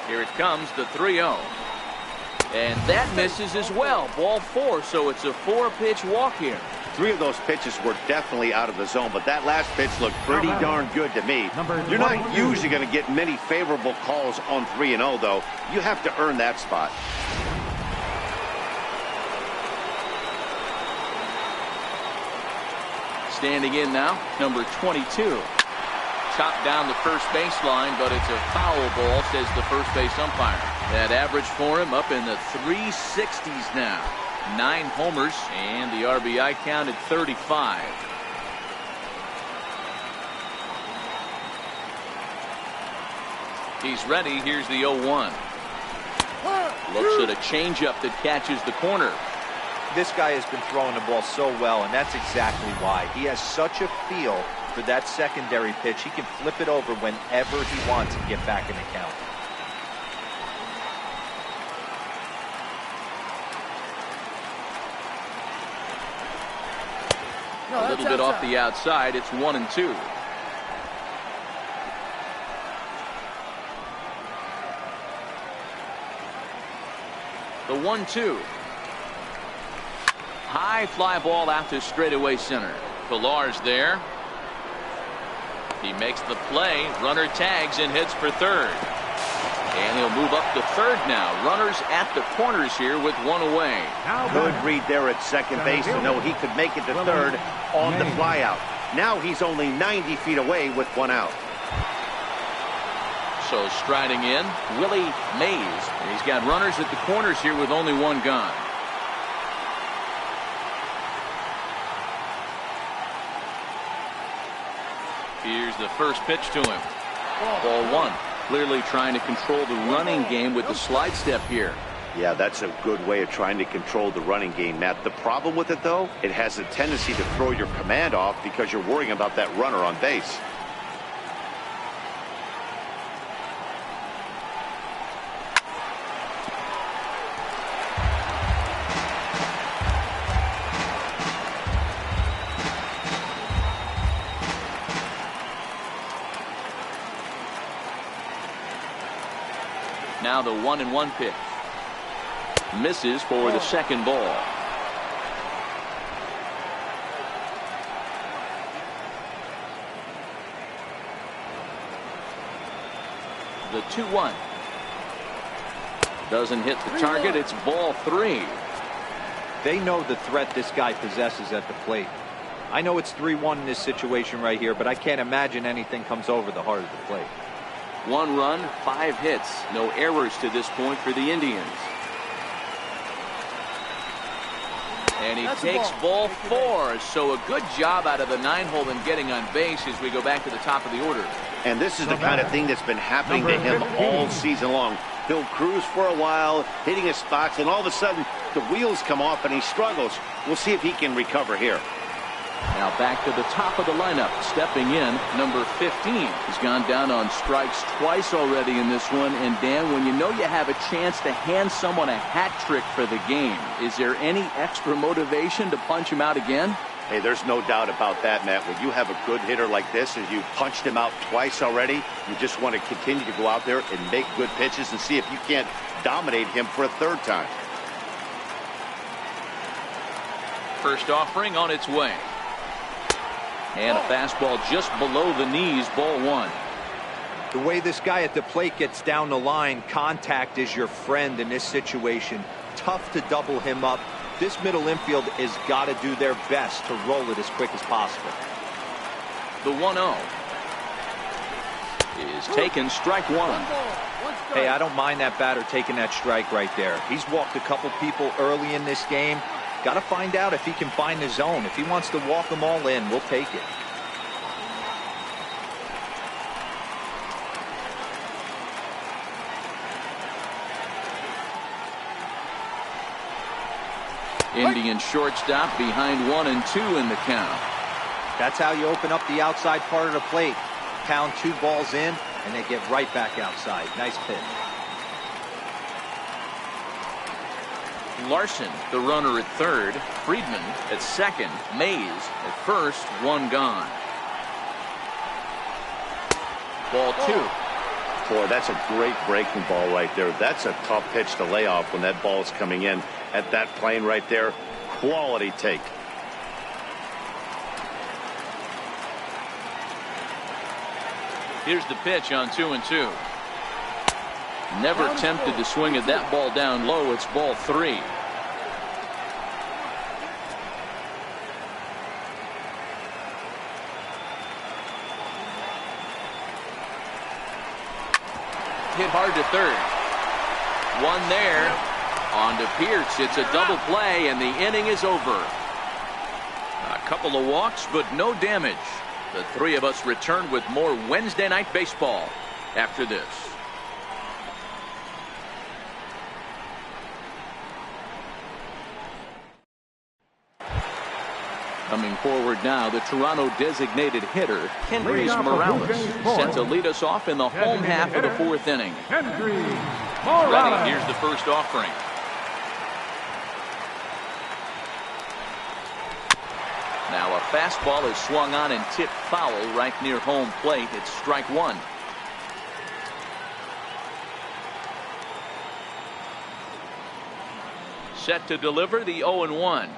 Here it comes, the 3-0. And that misses as well. Ball 4, so it's a 4-pitch walk here. 3 of those pitches were definitely out of the zone, but that last pitch looked pretty darn good to me. You're not usually going to get many favorable calls on 3-0, though. You have to earn that spot. Standing in now, number 22. Chopped down the first baseline, but it's a foul ball, says the first base umpire. That average for him up in the 360s now. 9 homers, and the RBI count at 35. He's ready. Here's the 0-1. Looks at a changeup that catches the corner. This guy has been throwing the ball so well, and that's exactly why. He has such a feel for that secondary pitch. He can flip it over whenever he wants and get back in the count. A little bit off the outside. It's 1-2. The 1-2. High fly ball out to straightaway center. Pillar's there. He makes the play. Runner tags and heads for third. And he'll move up to third now. Runners at the corners here with 1 away. Good read there at second base to know he could make it to third on the flyout. Now he's only 90 feet away with 1 out. So striding in, Willie Mays. He's got runners at the corners here with only 1 gone. Here's the first pitch to him. Ball 1. Clearly trying to control the running game with the slide step here. Yeah, that's a good way of trying to control the running game, Matt. The problem with it, though, it has a tendency to throw your command off because you're worrying about that runner on base. Now the 1-1 pitch. Misses for the second ball. The 2-1. Doesn't hit the target. It's ball 3. They know the threat this guy possesses at the plate. I know it's 3-1 in this situation right here, but I can't imagine anything comes over the heart of the plate. 1 run, 5 hits. No errors to this point for the Indians. And he takes ball 4. So a good job out of the 9-hole in getting on base as we go back to the top of the order. And this is the kind of thing that's been happening to him all season long. He'll cruise for a while, hitting his spots, and all of a sudden the wheels come off and he struggles. We'll see if he can recover here. Now back to the top of the lineup. Stepping in, number 15. He's gone down on strikes twice already in this one. And Dan, when you know you have a chance to hand someone a hat trick for the game, is there any extra motivation to punch him out again? Hey, there's no doubt about that, Matt. When you have a good hitter like this, as you punched him out twice already, you just want to continue to go out there and make good pitches and see if you can't dominate him for a third time. First offering on its way. And a fastball just below the knees, ball 1. The way this guy at the plate gets down the line, contact is your friend in this situation. Tough to double him up. This middle infield has got to do their best to roll it as quick as possible. The 1-0 is taken, strike 1. Hey, I don't mind that batter taking that strike right there. He's walked a couple people early in this game. Got to find out if he can find the zone. If he wants to walk them all in, we'll take it. Indian shortstop behind 1 and 2 in the count. That's how you open up the outside part of the plate. Pound 2 balls in, and they get right back outside. Nice pitch. Larson, the runner at third. Friedman at second. Mays at first. 1 gone. Ball 2. Boy, that's a great breaking ball right there. That's a tough pitch to lay off when that ball is coming in at that plane right there. Quality take. Here's the pitch on 2-2. Never tempted to swing at that ball down low. It's ball 3. Hit hard to third. One there. On to Pierce. It's a double play, and the inning is over. A couple of walks, but no damage. The three of us return with more Wednesday Night Baseball after this. Coming forward now, the Toronto designated hitter, Kendrys Morales, set to lead us off in the home half of the 4th inning. Ready, here's the first offering. Now a fastball is swung on and tipped foul right near home plate. It's strike 1. Set to deliver the 0-1.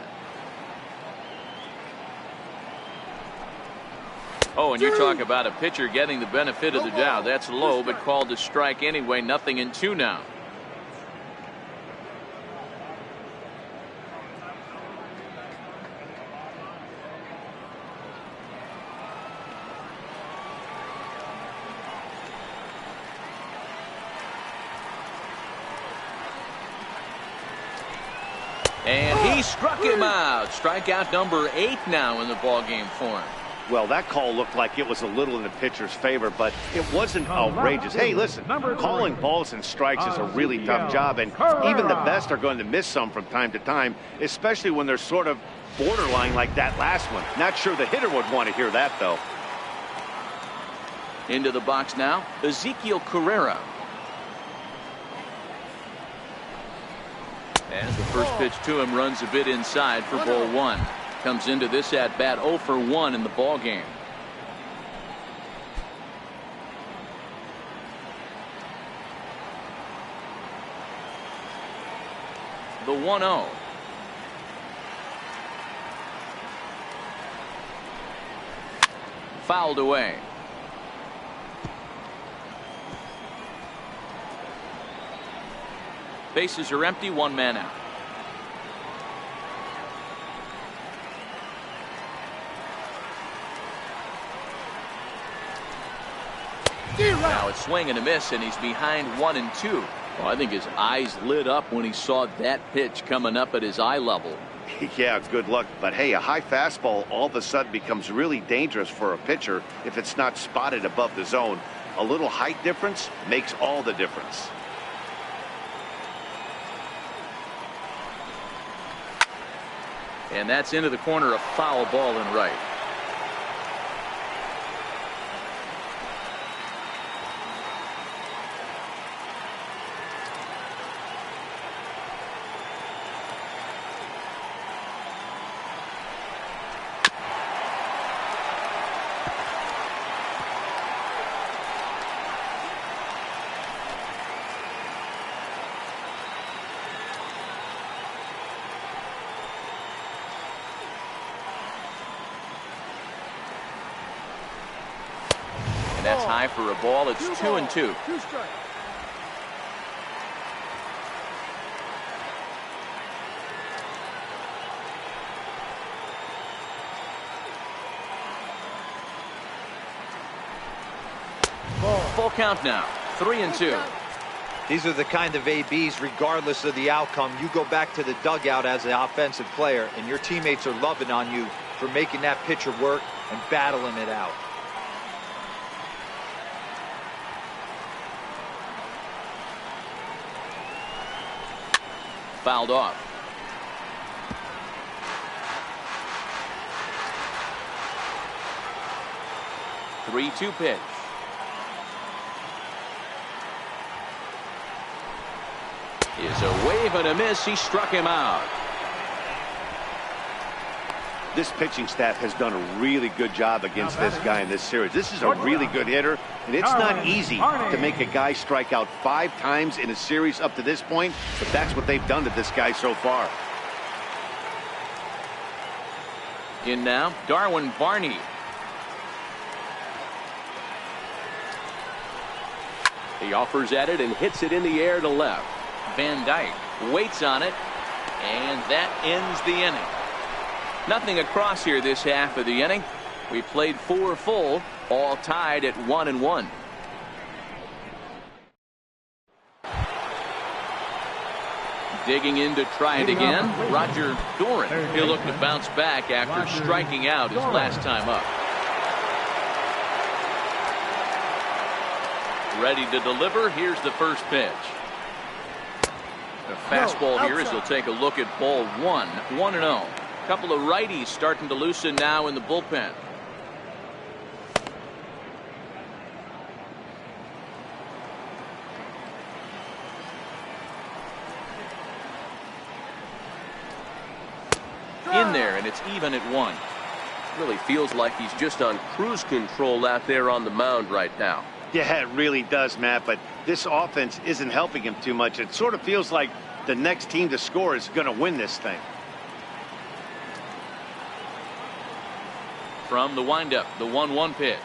Oh, and you're talking about a pitcher getting the benefit of the doubt. That's low, but called to strike anyway. 0-2 now. And he struck him out. Strikeout number 8 now in the ballgame form. Well, that call looked like it was a little in the pitcher's favor, but it wasn't outrageous. Hey, listen, calling balls and strikes is a really tough job, and even the best are going to miss some from time to time, especially when they're sort of borderline like that last one. Not sure the hitter would want to hear that, though. Into the box now, Ezekiel Carrera. As the first pitch to him runs a bit inside for ball 1. Comes into this at bat 0 for 1 in the ball game. The 1-0. Fouled away. Bases are empty, 1 man out. Now it's swing and a miss, and he's behind 1-2. Well, I think his eyes lit up when he saw that pitch coming up at his eye level. Yeah, good luck. But hey, a high fastball all of a sudden becomes really dangerous for a pitcher if it's not spotted above the zone. A little height difference makes all the difference. And that's into the corner, a foul ball in right. That's high for a ball. It's 2-2. 2 strikes. Full count now. 3-2. These are the kind of ABs, regardless of the outcome. You go back to the dugout as an offensive player, and your teammates are loving on you for making that pitcher work and battling it out. Fouled off. The 3-2 pitch. Is a wave and a miss. He struck him out. this pitching staff has done a really good job against this guy in this series. This is a really good hitter, and it's not easy to make a guy strike out 5 times in a series up to this point, but that's what they've done to this guy so far. In now, Darwin Barney. He offers at it and hits it in the air to left. Van Dyke waits on it, and that ends the inning. Nothing across here this half of the inning. We played 4 full, all tied at 1-1. Digging in to try it again, Roger Doran. He'll look to bounce back after striking out his last time up. Ready to deliver. Here's the first pitch. A fastball here as he'll take a look at ball 1. 1-0. Couple of righties starting to loosen now in the bullpen. In there, and it's even at 1. Really feels like he's just on cruise control out there on the mound right now. Yeah, it really does, Matt, but this offense isn't helping him too much. It sort of feels like the next team to score is going to win this thing. From the windup, the 1-1 pitch.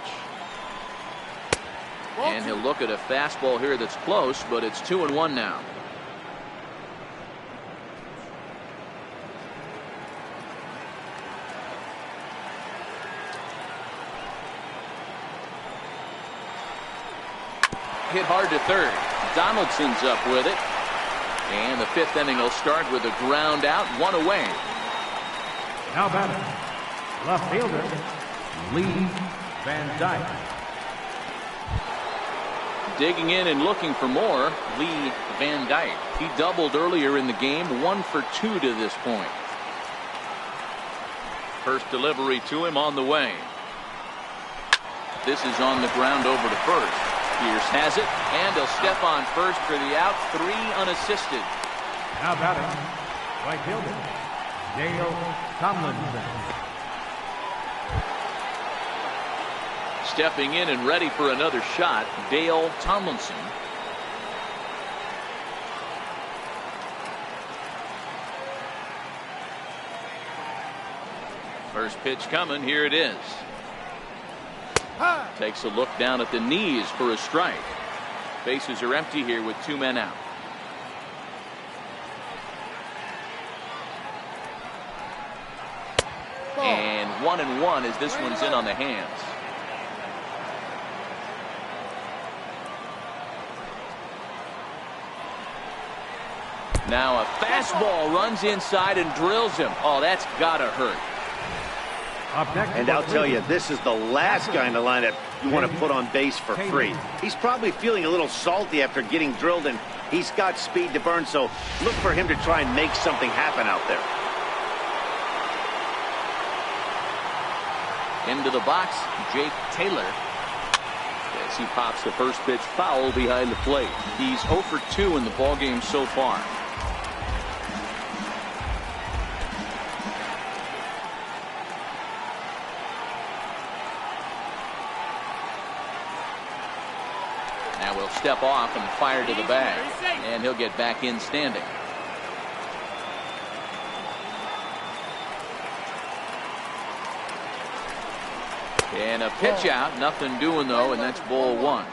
And he'll look at a fastball here that's close, but it's 2-1 now. Hit hard to third. Donaldson's up with it. And the 5th inning will start with a ground out, 1 away. Now batting, left fielder, Lee Van Dyke. Digging in and looking for more, Lee Van Dyke. He doubled earlier in the game, 1 for 2 to this point. First delivery to him on the way. This is on the ground over to first. Pierce has it, and he'll step on first for the out. 3 unassisted. Now batting, right fielder, Dale Tomlinson. Stepping in and ready for another shot, Dale Tomlinson. First pitch coming, here it is. Takes a look down at the knees for a strike. Bases are empty here with 2 men out. And 1-1 as this one's in on the hands. Now a fastball runs inside and drills him. Oh, that's gotta hurt. And I'll tell you, this is the last guy in the lineup you want to put on base for free. He's probably feeling a little salty after getting drilled, and he's got speed to burn, so look for him to try and make something happen out there. Into the box, Jake Taylor. As he pops the first pitch foul behind the plate. He's 0 for 2 in the ballgame so far. Now we'll step off and fire to the bag, and he'll get back in standing. And a pitch out, nothing doing though, and that's ball 1.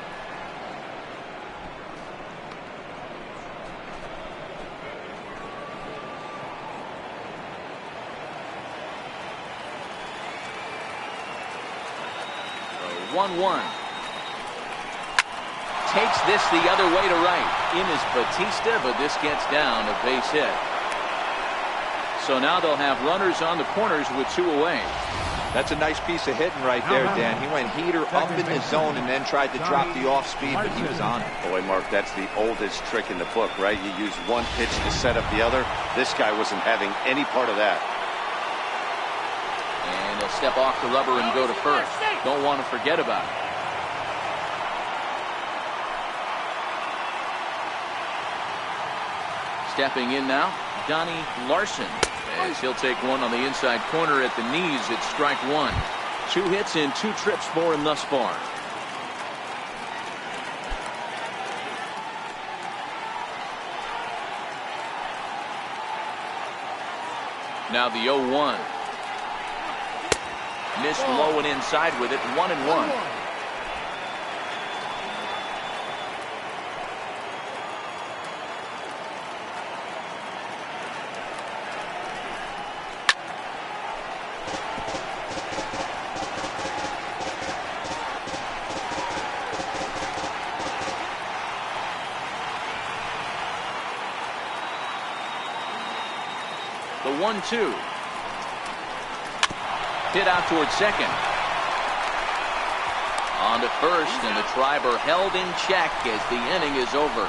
So 1-1. Takes this the other way to right. In is Batista, but this gets down, a base hit. So now they'll have runners on the corners with 2 away. That's a nice piece of hitting right there, Dan. He went heater up in the zone and then tried to drop the off speed, but he was on it. Boy, Mark, that's the oldest trick in the book, right? You use one pitch to set up the other. This guy wasn't having any part of that. And he'll step off the rubber and go to first. Don't want to forget about it. Stepping in now, Donnie Larson. As he'll take one on the inside corner at the knees. It's strike one. 2 hits and 2 trips for him thus far. Now the 0-1. Missed low and inside with it. 1-1. The 1-2. Hit out towards second. On to first, and the Triber held in check as the inning is over.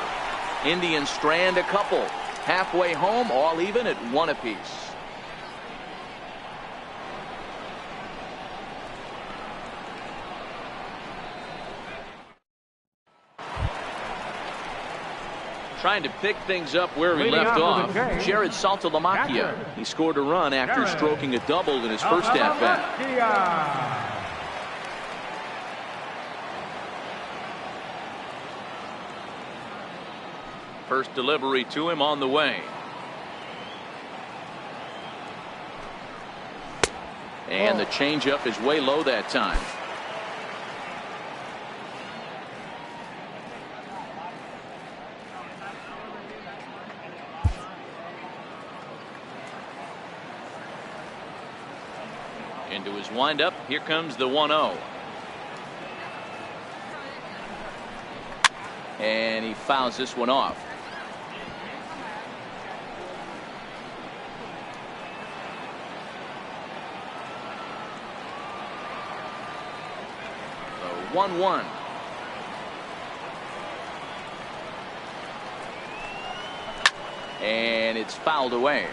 Indians strand a couple. Halfway home, all even at 1 apiece. Trying to pick things up where he left off. Jared Saltalamacchia. He scored a run after stroking a double in his first at-bat. First delivery to him on the way. And the changeup is way low that time. Into his windup. Here comes the 1-0. And he fouls this one off. The 1-1. And it's fouled away.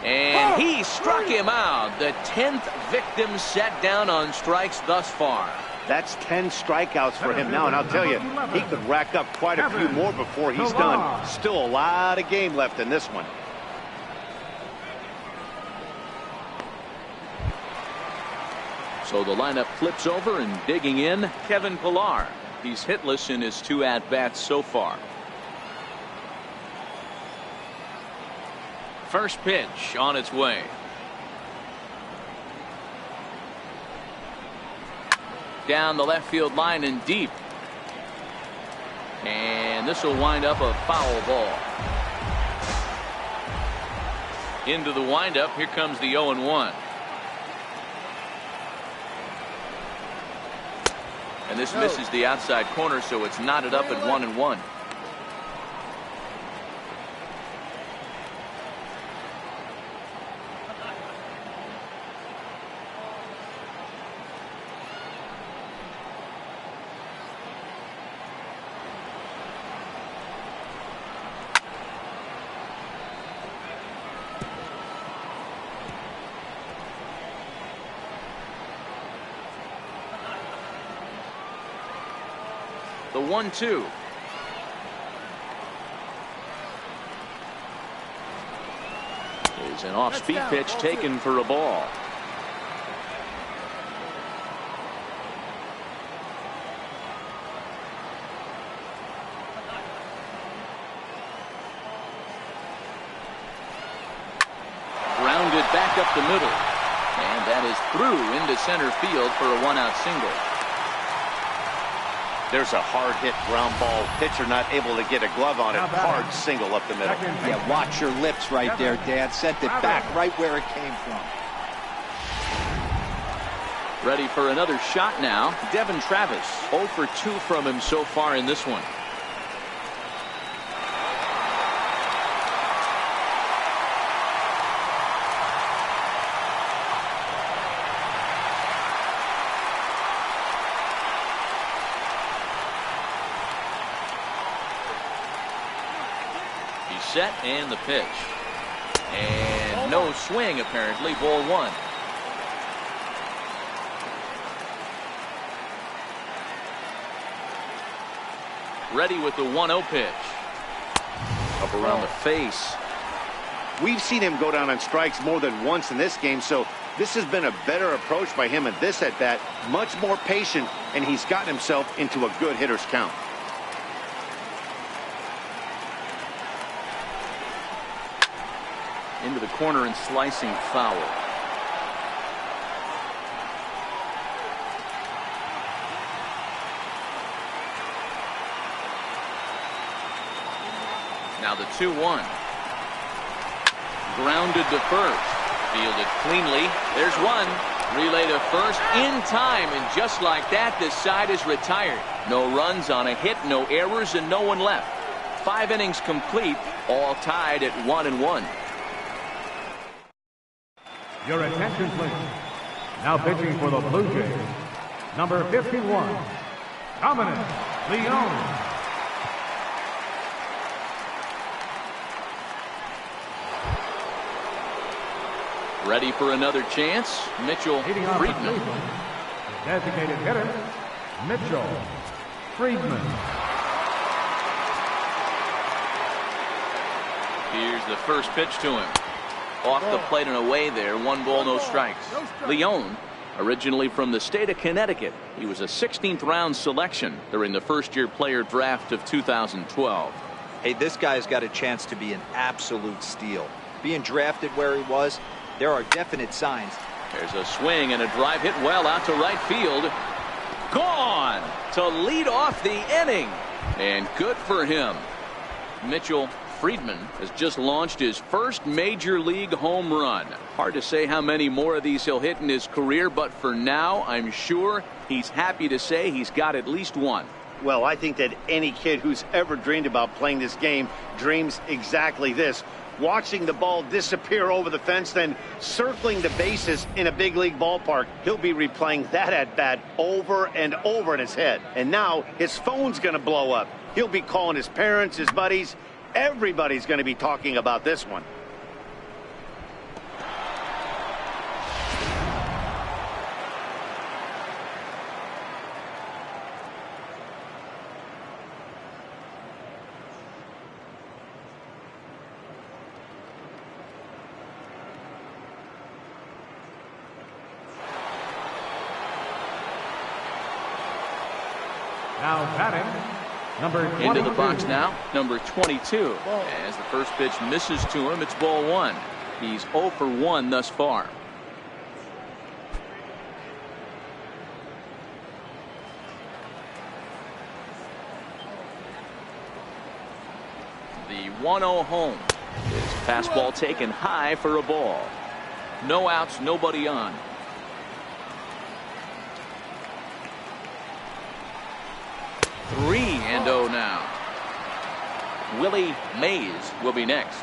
And he struck him out. The 10th victim set down on strikes thus far. That's 10 strikeouts for him now, and I'll tell you, he could rack up quite a few more before he's done. Still a lot of game left in this one. So the lineup flips over, and digging in, Kevin Pillar. He's hitless in his 2 at-bats so far. First pitch on its way. Down the left field line and deep. And this will wind up a foul ball. Into the windup. Here comes the 0-1. And this misses the outside corner, so it's knotted up at 1-1. The 1-2. Is an off-speed pitch taken for a ball. Grounded back up the middle. And that is through into center field for a 1-out single. There's a hard-hit ground ball. Pitcher not able to get a glove on it. Hard single up the middle. Yeah, watch your lips right there, Dad. Sent it back right where it came from. Ready for another shot now. Devin Travis. 0 for 2 from him so far in this one. Set and the pitch. And no No swing, apparently. Ball one. Ready with the 1-0 pitch. Up around the face. We've seen him go down on strikes more than once in this game, so this has been a better approach by him at this at-bat. Much more patient, and he's gotten himself into a good hitter's count. Into the corner and slicing foul. Now the 2-1. Grounded to first. Fielded cleanly. There's one. Relay to first in time, and just like that, this side is retired. No runs on a hit, no errors, and no one left. 5 innings complete, all tied at 1-1. Your attention, please. Now pitching for the Blue Jays, number 51, Dominic Leone. Ready for another chance, Mitchell Leading off the Friedman. Cleveland, the designated hitter, Mitchell Friedman. Here's the first pitch to him. Off the plate and away there. 1 ball, no strikes. Leone, originally from the state of Connecticut. He was a 16th round selection during the first-year player draft of 2012. Hey, this guy's got a chance to be an absolute steal. Being drafted where he was, there are definite signs. There's a swing and a drive hit well out to right field. Gone to lead off the inning. And good for him. Mitchell Friedman has just launched his first major league home run. Hard to say how many more of these he'll hit in his career, but for now, I'm sure he's happy to say he's got at least one. Well, I think that any kid who's ever dreamed about playing this game dreams exactly this. Watching the ball disappear over the fence, then circling the bases in a big league ballpark. He'll be replaying that at-bat over and over in his head. And now his phone's going to blow up. He'll be calling his parents, his buddies. Everybody's going to be talking about this one. Now batting, number 22. Into the box now, number 22. As the first pitch misses to him, it's ball one. He's 0 for 1 thus far. The 1-0 home. His fastball taken high for a ball. No outs, nobody on. Three and 0 now. Willie Mays will be next.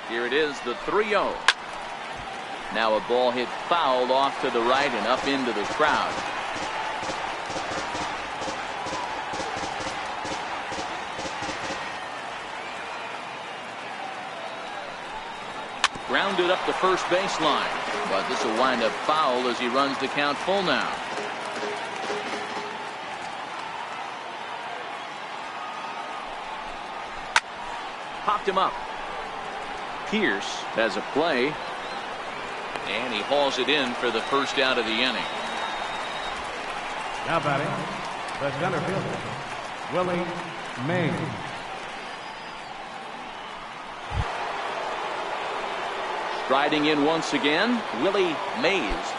Here it is, the 3-0. Now a ball hit fouled off to the right and up into the crowd. Grounded up the first baseline, but this will wind up foul as he runs the count full now. Popped him up. Pierce has a play, and he hauls it in for the first out of the inning. Now batting, the center fielder, Willie Mays. Striding in once again, Willie Mays.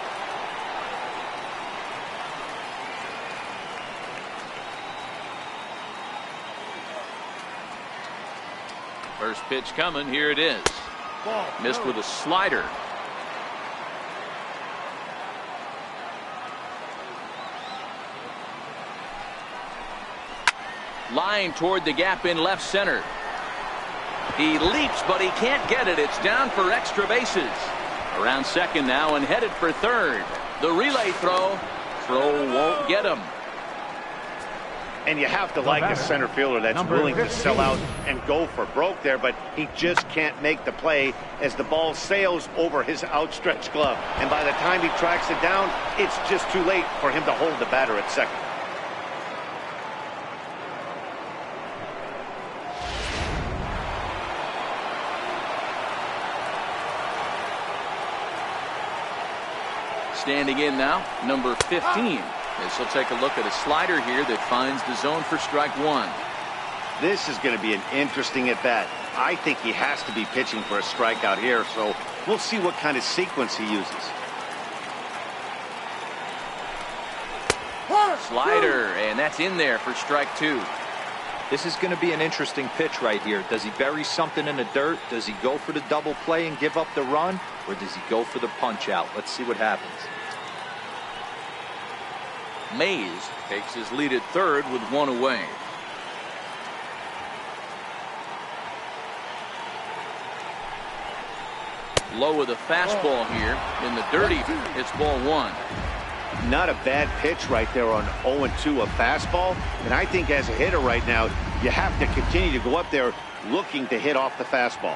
First pitch coming, here it is. Missed with a slider. Line toward the gap in left center. He leaps, but he can't get it. It's down for extra bases. Around second now and headed for third. The relay throw. Throw won't get him. And you have to like a center fielder that's Number willing to 15. sell out and go for broke there, but he just can't make the play as the ball sails over his outstretched glove. And by the time he tracks it down, it's just too late for him to hold the batter at second. Standing in now, number 15. As he'll take a look at a slider here that finds the zone for strike one. This is going to be an interesting at-bat. I think he has to be pitching for a strikeout here, so we'll see what kind of sequence he uses. Slider, and that's in there for strike two. This is going to be an interesting pitch right here. Does he bury something in the dirt? Does he go for the double play and give up the run? Or does he go for the punch out? Let's see what happens. Mays takes his lead at third with one away. Low with a fastball here in the dirty. It's ball one. Not a bad pitch right there on 0-2, a fastball. And I think as a hitter right now, you have to continue to go up there looking to hit off the fastball.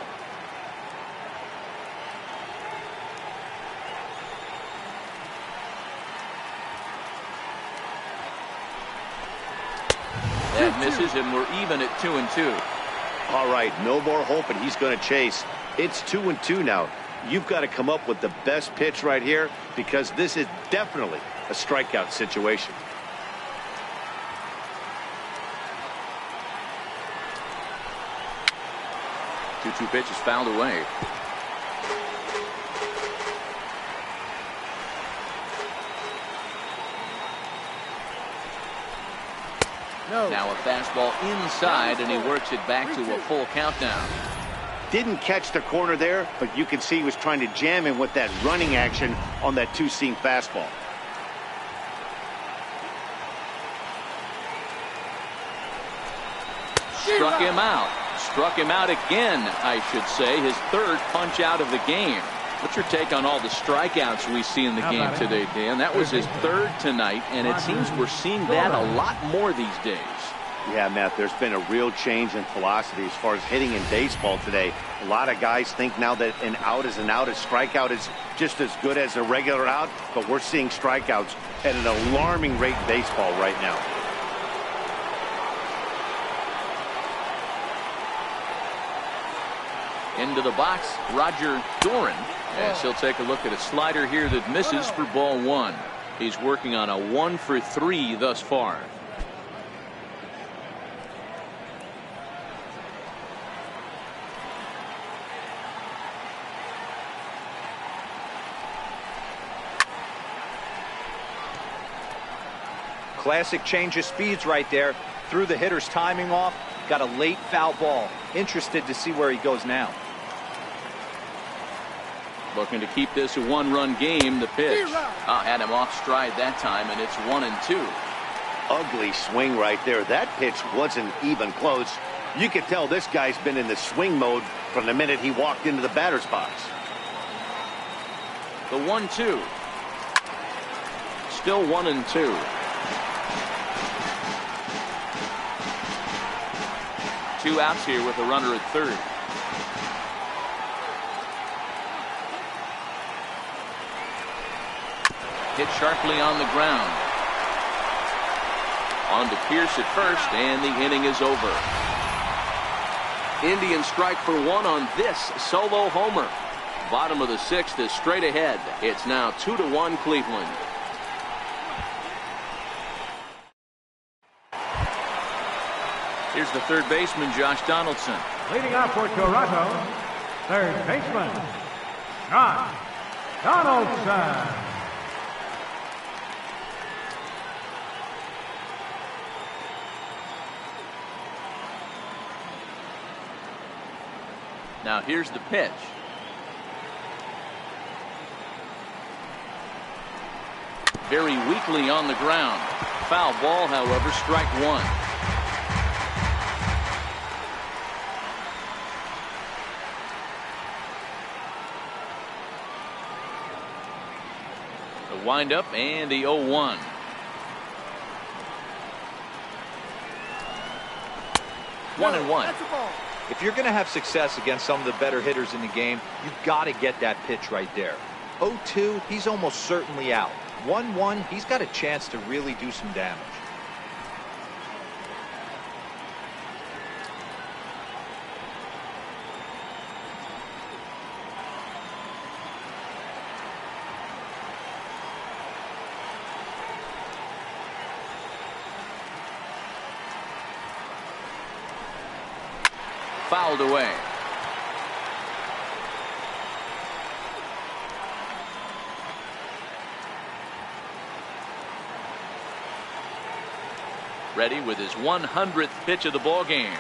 That misses, and we're even at 2-2. All right, no more hoping he's going to chase. It's 2-2 now. You've got to come up with the best pitch right here because this is definitely a strikeout situation. Two pitch is fouled away. No. Now a fastball inside, and he works it back to a full count now. Didn't catch the corner there, but you can see he was trying to jam him with that running action on that two-seam fastball. Struck him out. Struck him out again, I should say. His third punch out of the game. What's your take on all the strikeouts we see in the game today, Dan? That was his third tonight, and it seems we're seeing that a lot more these days. Yeah, Matt, there's been a real change in philosophy as far as hitting in baseball today. A lot of guys think now that an out is an out. A strikeout is just as good as a regular out, but we're seeing strikeouts at an alarming rate in baseball right now. Into the box, Roger Doran, as he'll take a look at a slider here that misses for ball one. He's working on a 1-for-3 thus far. Classic change of speeds right there. Threw the hitter's timing off. Got a late foul ball. Interested to see where he goes now. Looking to keep this a one-run game. The pitch. Had him off stride that time, and it's 1-2. Ugly swing right there. That pitch wasn't even close. You could tell this guy's been in the swing mode from the minute he walked into the batter's box. The 1-2. Still 1-2. 2 outs here with a runner at third. Hit sharply on the ground. On to Pierce at first, and the inning is over. Indians strike for one on this solo homer. Bottom of the sixth is straight ahead. It's now 2-1 Cleveland. Here's the third baseman, Josh Donaldson. Leading off for Toronto, third baseman, Josh Donaldson. Now here's the pitch. Very weakly on the ground. Foul ball, however, strike one. The windup and the 0-1. 1-1. That's a ball. If you're going to have success against some of the better hitters in the game, you've got to get that pitch right there. 0-2, he's almost certainly out. 1-1, he's got a chance to really do some damage. Fouled away. Ready with his 100th pitch of the ball game.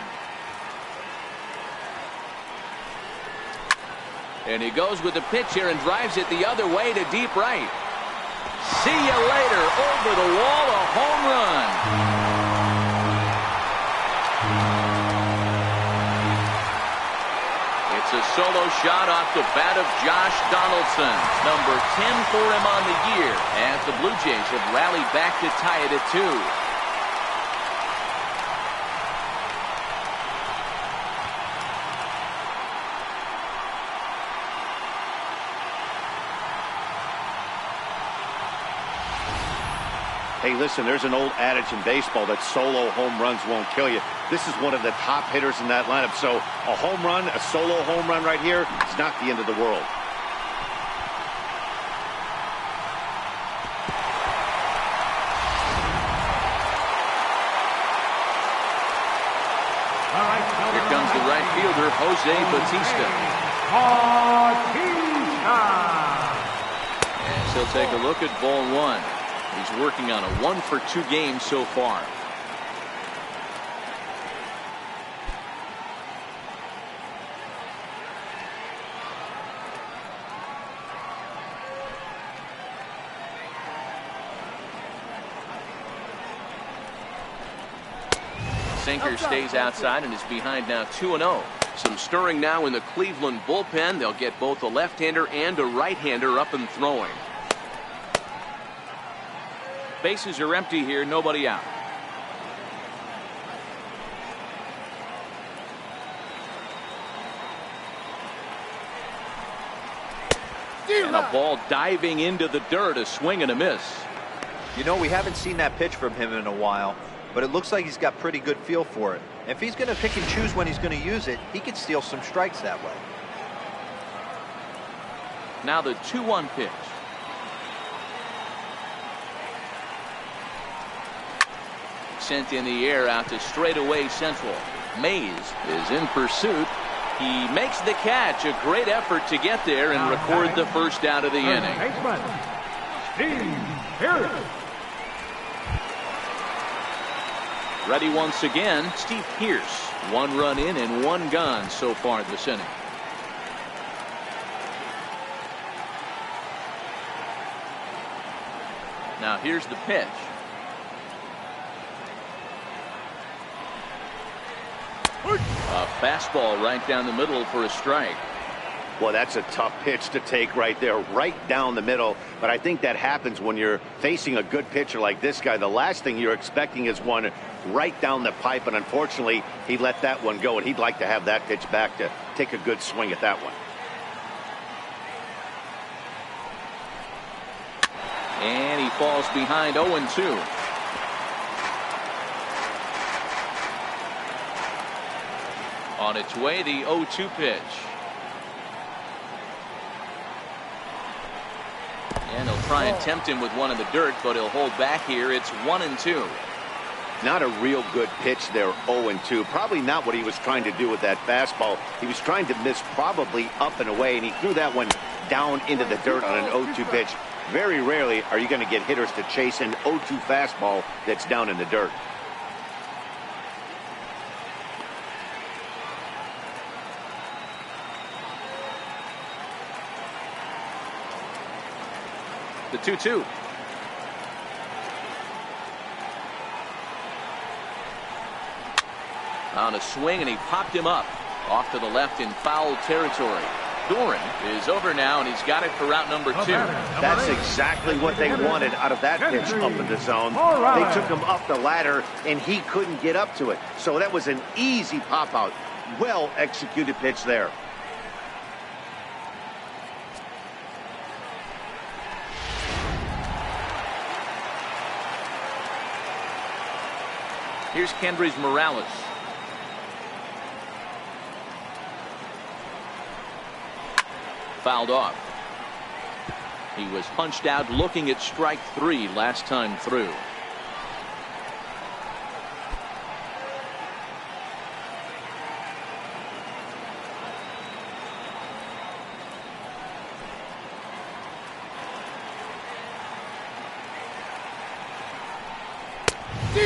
And he goes with the pitch here and drives it the other way to deep right. See you later. Over the wall, a home run. It's a solo shot off the bat of Josh Donaldson. Number 10 for him on the year, as the Blue Jays have rallied back to tie it at 2. Hey, listen, there's an old adage in baseball that solo home runs won't kill you. This is one of the top hitters in that lineup. So a home run, a solo home run right here, it's not the end of the world. Here comes the right fielder, Jose Bautista. As he'll take a look at ball 1. He's working on a 1-for-2 game so far. Sinker stays outside and is behind now 2-0. Some stirring now in the Cleveland bullpen. They'll get both a left-hander and a right-hander up and throwing. Bases are empty here, nobody out. And a ball diving into the dirt, a swing and a miss. You know, we haven't seen that pitch from him in a while, but it looks like he's got pretty good feel for it. If he's going to pick and choose when he's going to use it, he could steal some strikes that way. Now the 2-1 pitch. Sent in the air out to straightaway central. Mays is in pursuit. He makes the catch. A great effort to get there and record the first out of the inning. Baseman, Steve Pearce. Ready once again, Steve Pearce. 1 run in and 1 gone so far this inning. Now here's the pitch. A fastball right down the middle for a strike. Well, that's a tough pitch to take right there, right down the middle. But I think that happens when you're facing a good pitcher like this guy. The last thing you're expecting is one right down the pipe, and unfortunately, he let that one go, and he'd like to have that pitch back to take a good swing at that one. And he falls behind 0-2. On its way, the 0-2 pitch. And he'll try and tempt him with one in the dirt, but he'll hold back here. It's 1-2. Not a real good pitch there, 0-2. Probably not what he was trying to do with that fastball. He was trying to miss probably up and away, and he threw that one down into the dirt on an 0-2 pitch. Very rarely are you going to get hitters to chase an 0-2 fastball that's down in the dirt. The 2-2. On a swing, and he popped him up off to the left in foul territory. Doran is over now, and he's got it for route number 2. That's exactly what they wanted out of that pitch up in the zone. They took him up the ladder, and he couldn't get up to it. So that was an easy pop-out. Well-executed pitch there. Here's Kendrys Morales. Fouled off. He was punched out looking at strike 3 last time through.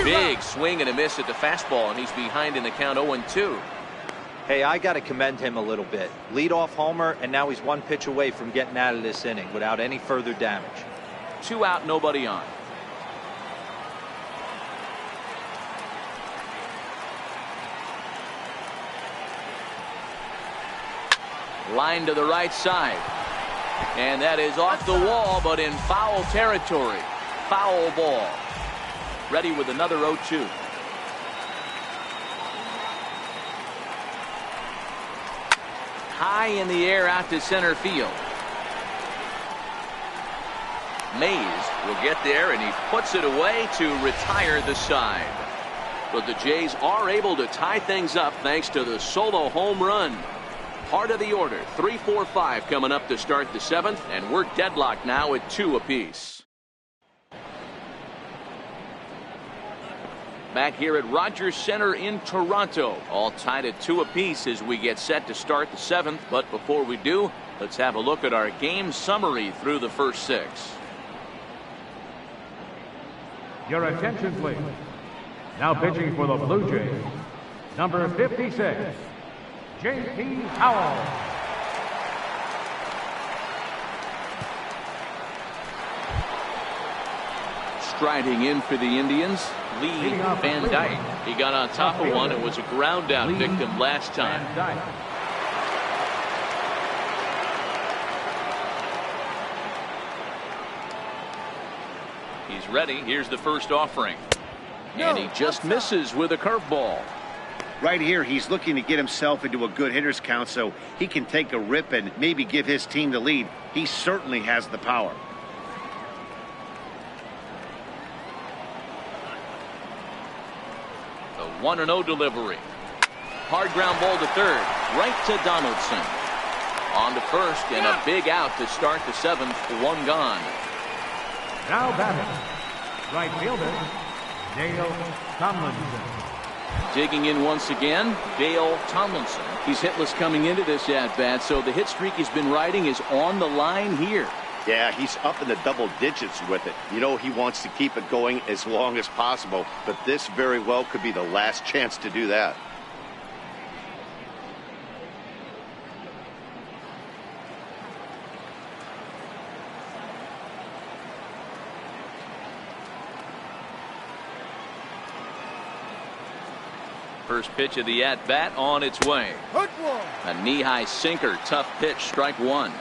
Big swing and a miss at the fastball, and he's behind in the count 0-2. Hey, I got to commend him a little bit. Leadoff homer, and now he's 1 pitch away from getting out of this inning without any further damage. 2 out, nobody on. Line to the right side. And that is off the wall, but in foul territory. Foul ball. Ready with another 0-2. High in the air out to center field. Mays will get there, and he puts it away to retire the side. But the Jays are able to tie things up thanks to the solo home run. Part of the order, 3-4-5 coming up to start the 7th, and we're deadlocked now at 2 apiece. Back here at Rogers Center in Toronto, all tied at 2 apiece as we get set to start the 7th. But before we do, let's have a look at our game summary through the first 6. Your attention, please. Now pitching for the Blue Jays, number 56, J.P. Howell. Striding in for the Indians, Lee Van Dyke. He got on top of one and was a ground out victim last time. He's ready. Here's the first offering. And he just misses with a curveball. Right here, he's looking to get himself into a good hitter's count so he can take a rip and maybe give his team the lead. He certainly has the power. The 1-0 delivery. Hard ground ball to third. Right to Donaldson. On to first, and a big out to start the 7th. 1 gone. Now batting, right fielder, Dale Tomlinson. Digging in once again, Dale Tomlinson. He's hitless coming into this at-bat, so the hit streak he's been riding is on the line here. Yeah, he's up in the double digits with it. You know, he wants to keep it going as long as possible, but this very well could be the last chance to do that. First pitch of the at-bat on its way. A knee-high sinker, tough pitch, strike 1.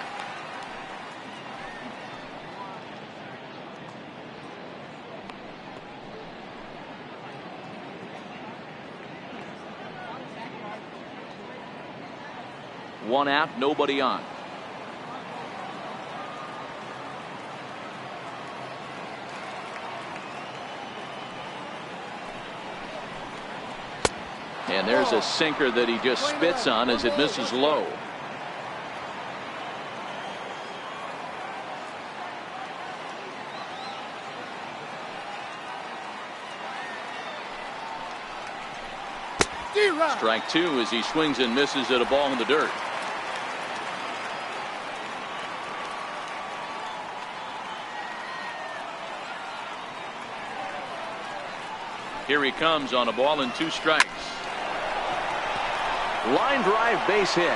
One out, nobody on. And there's a sinker that he just spits on as it misses low. Strike 2 as he swings and misses at a ball in the dirt. Here he comes on a ball and 2 strikes. Line drive, base hit.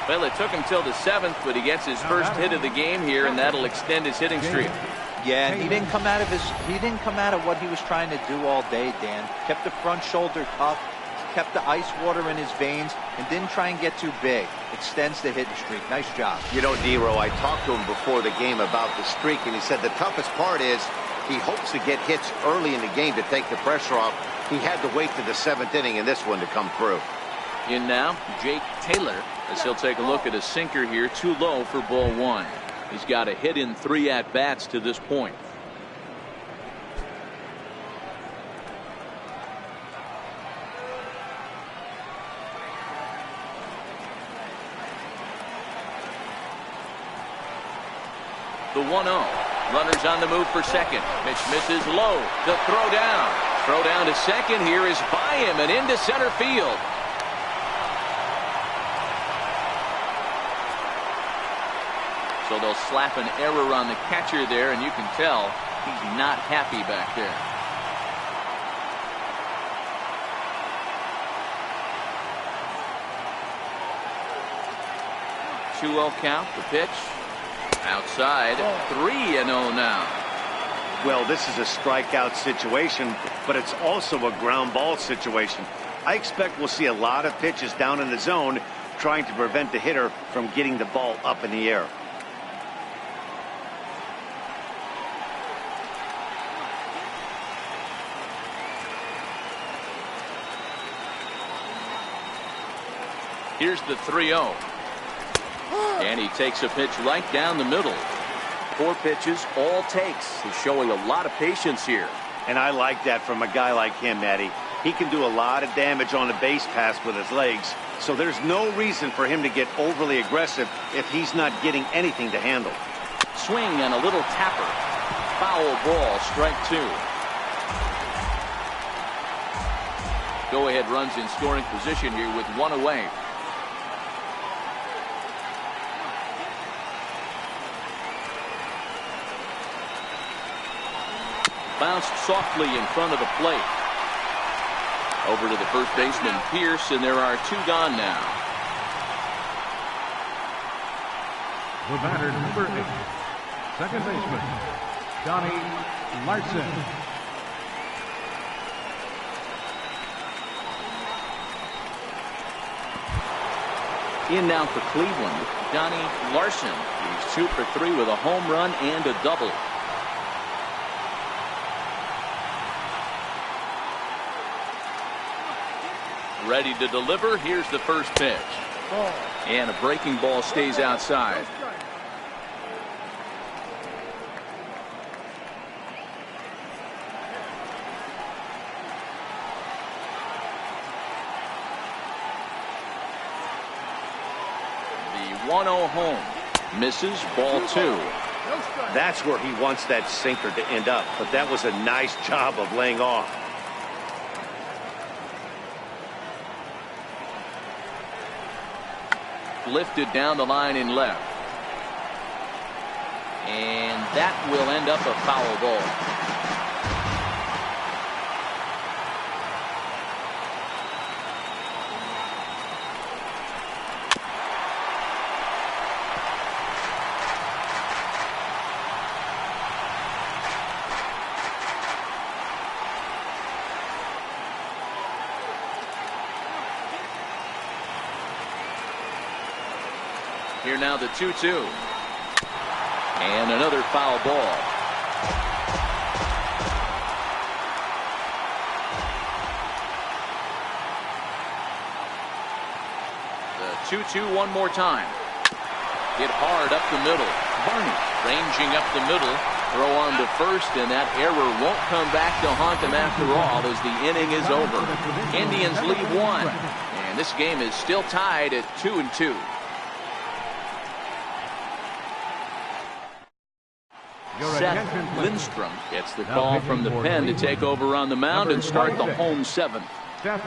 Well, it took him till the 7th, but he gets his first hit of the game here, and that'll extend his hitting streak. Yeah, he didn't come out of what he was trying to do all day, Dan. Kept the front shoulder tough, kept the ice water in his veins, and didn't try and get too big. Extends the hitting streak. Nice job. You know, Dero, I talked to him before the game about the streak, and he said the toughest part is he hopes to get hits early in the game to take the pressure off. He had to wait to the 7th inning in this one to come through. In now, Jake Taylor, as he'll take a look at a sinker here, too low for ball 1. He's got a hit in 3 at-bats to this point. The 1-0. Runners on the move for second. Pitch misses low. The throw down. Throw down to second here is by him and into center field. So they'll slap an error on the catcher there, and you can tell he's not happy back there. Two-0 count. The pitch. Outside. 3-0 now. Well, this is a strikeout situation, but it's also a ground ball situation. I expect we'll see a lot of pitches down in the zone trying to prevent the hitter from getting the ball up in the air. Here's the 3-0. And he takes a pitch right down the middle. 4 pitches, all takes. He's showing a lot of patience here. And I like that from a guy like him, Matty. He can do a lot of damage on the base pass with his legs. So there's no reason for him to get overly aggressive if he's not getting anything to handle. Swing and a little tapper. Foul ball, strike 2. Go-ahead runs in scoring position here with 1 away. Bounced softly in front of the plate. Over to the first baseman, Pierce, and there are 2 gone now. The batter, number 8, second baseman, Johnny Larson. In now for Cleveland, Johnny Larson. He's 2 for 3 with a home run and a double. Ready to deliver. Here's the first pitch. And a breaking ball stays outside. The 1-0 home. Misses, ball 2. That's where he wants that sinker to end up. But that was a nice job of laying off. Lifted down the line in left. And that will end up a foul ball. Here now the 2-2. And another foul ball. The 2-2 one more time. Hit hard up the middle. Barney ranging up the middle. Throw on to first, and that error won't come back to haunt them after all as the inning is over. Indians lead 1. And this game is still tied at 2-2. Seth Lindstrom gets the call from the pen to take over on the mound and start the home 7th. Seth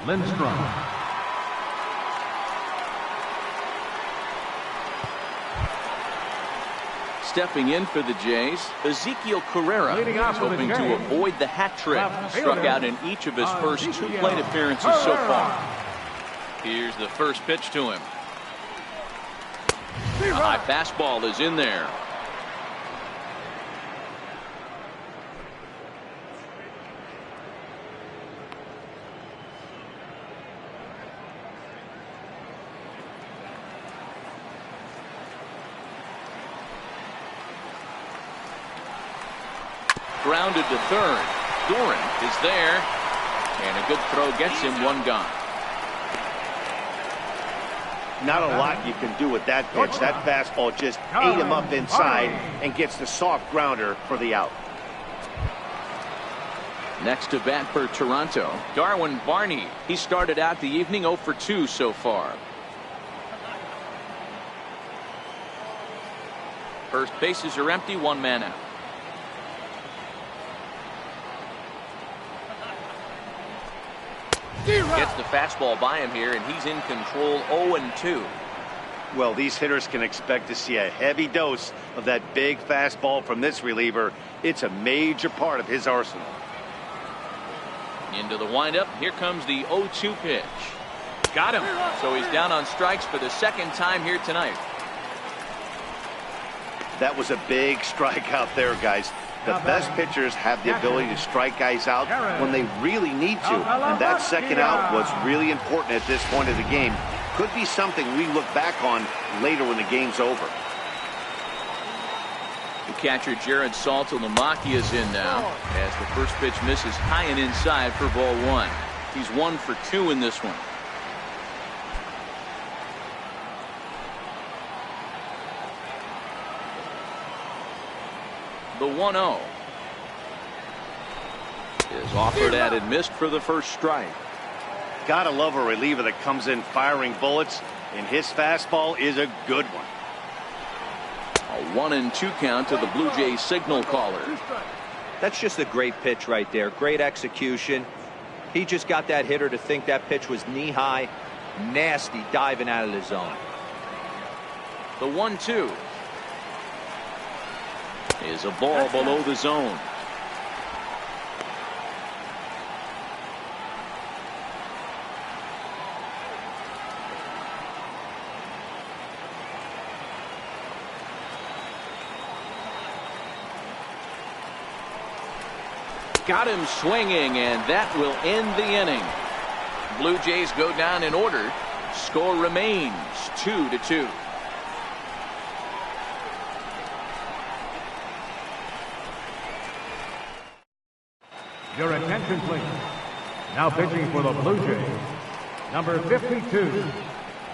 Lindstrom. Stepping in for the Jays, Ezekiel Carrera is hoping to avoid the hat trick. He struck out in each of his first 2 plate appearances so far. Here's the first pitch to him. A high fastball is in there. grounded to third. Doran is there, and a good throw gets him one gone. Not a lot you can do with that pitch. That fastball just ate him up inside and gets the soft grounder for the out. Next to bat for Toronto, Darwin Barney. He started out the evening 0 for 2 so far. First bases are empty, one man out. Gets the fastball by him here, and he's in control 0-2. Well, these hitters can expect to see a heavy dose of that big fastball from this reliever. It's a major part of his arsenal. Into the windup. Here comes the 0-2 pitch. Got him. So he's down on strikes for the second time here tonight. That was a big strikeout there, guys. The best pitchers have the ability to strike guys out when they really need to. And that second out was really important at this point of the game. Could be something we look back on later when the game's over. The catcher Jared Saltalamacchia is in now as the first pitch misses high and inside for ball one. He's 1 for 2 in this one. The 1-0 is offered at and missed for the first strike. Gotta love a reliever that comes in firing bullets, and his fastball is a good one. A 1-2 count to the Blue Jays signal caller. That's just a great pitch right there. Great execution. He just got that hitter to think that pitch was knee high. Nasty diving out of the zone. The 1-2 is a ball below the zone. Got him swinging, and that will end the inning. Blue Jays go down in order. Score remains 2-2. Your attention, please. Now pitching for the Blue Jays, number 52,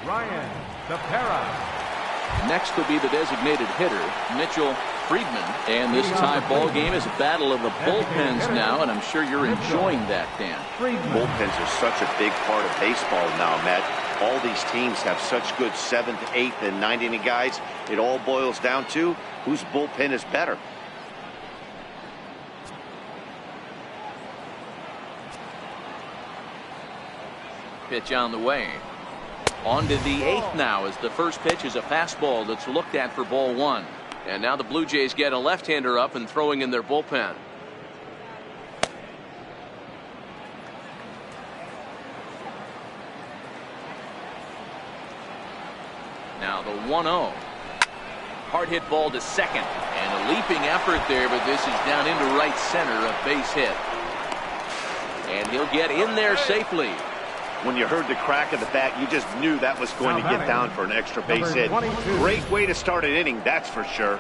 Ryan Tepera. Next will be the designated hitter, Mitchell Friedman. And this tie ball game is a battle of the bullpens now, and I'm sure you're enjoying that, Dan. Bullpens are such a big part of baseball now, Matt. All these teams have such good 7th, 8th, and 9th inning guys. It all boils down to whose bullpen is better. Pitch on the way. On to the 8th now, as the first pitch is a fastball that's looked at for ball one. And now the Blue Jays get a left-hander up and throwing in their bullpen. Now the 1-0. Hard hit ball to second. And a leaping effort there, but this is down into right center, a base hit. And he'll get in there safely. When you heard the crack of the bat, you just knew that was going to get down for an extra base hit. Great way to start an inning, that's for sure.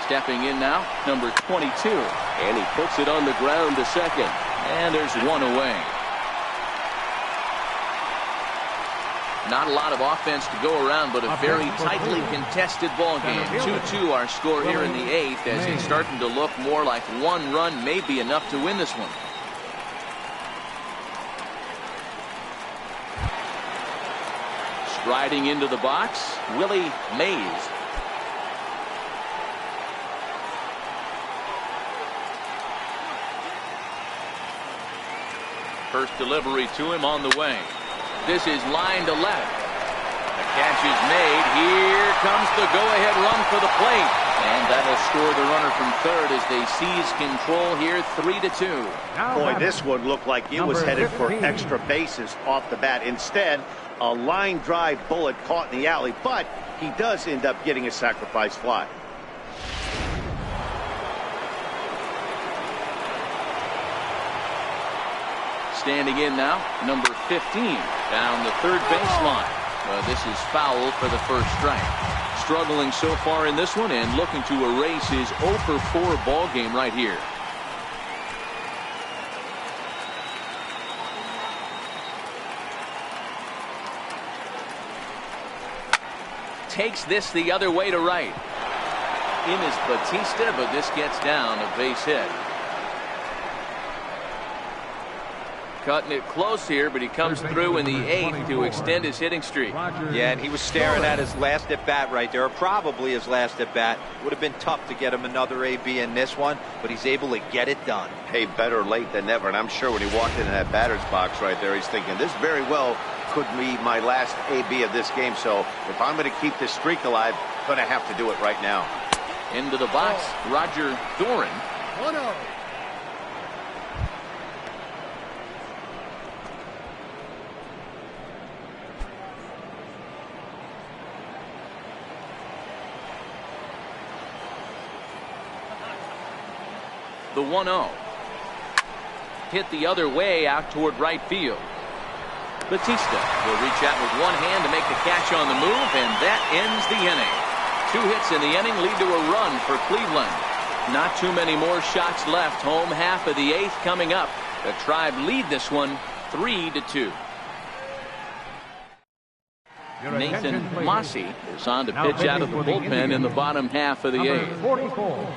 Stepping in now, number 22. And he puts it on the ground to second. And there's one away. Not a lot of offense to go around, but a very tightly contested ball game. 2-2 our score here in the 8th, as it's starting to look more like one run may be enough to win this one. Striding into the box, Willie Mays. First delivery to him on the way. This is line to left. The catch is made. Here comes the go-ahead run for the plate. And that'll score the runner from third as they seize control here, 3-2. Boy, this one looked like it was headed for extra bases off the bat. Instead, a line drive bullet caught in the alley, but he does end up getting a sacrifice fly. Standing in now, number 15, down the third baseline. This is foul for the first strike. Struggling so far in this one and looking to erase his 0 for 4 ball game right here. Takes this the other way to right. In is Batista, but this gets down a base hit. Cutting it close here, but he comes through in the 8th to extend his hitting streak. Yeah, and he was staring at his last at bat right there, or probably his last at bat. Would have been tough to get him another AB in this one, but he's able to get it done. Hey, better late than never. And I'm sure when he walked into that batter's box right there, he's thinking this very well could be my last AB of this game. So if I'm going to keep this streak alive, I'm going to have to do it right now. Into the box, Roger Doran. 1-0. The 1-0. Hit the other way out toward right field. Batista will reach out with one hand to make the catch on the move, and that ends the inning. 2 hits in the inning lead to a run for Cleveland. Not too many more shots left. Home half of the 8th coming up. The Tribe lead this one 3-2. Nathan Mossey is on to pitch out of the bullpen in the bottom half of the 8th. 44,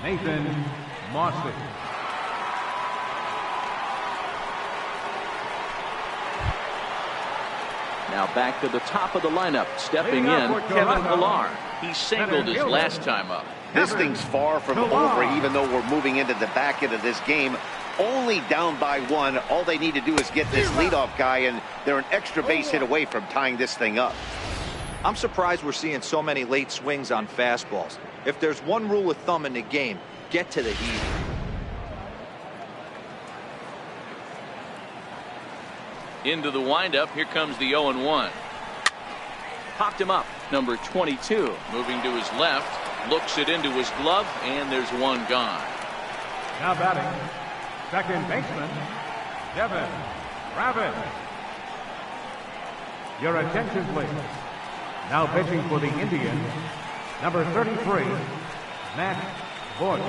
Nathan Mossey. Now back to the top of the lineup. Stepping in, Kevin Pillar. He singled his last time up. This thing's far from over, even though we're moving into the back end of this game. Only down by 1. All they need to do is get this leadoff guy, and they're an extra base hit away from tying this thing up. I'm surprised we're seeing so many late swings on fastballs. If there's one rule of thumb in the game, get to the heat. Into the windup. Here comes the 0-1. Popped him up. Number 22 moving to his left. Looks it into his glove, and there's one gone. Now batting, second baseman, Devin Travis. Your attention, please. Now pitching for the Indians, number 33, Matt Bush.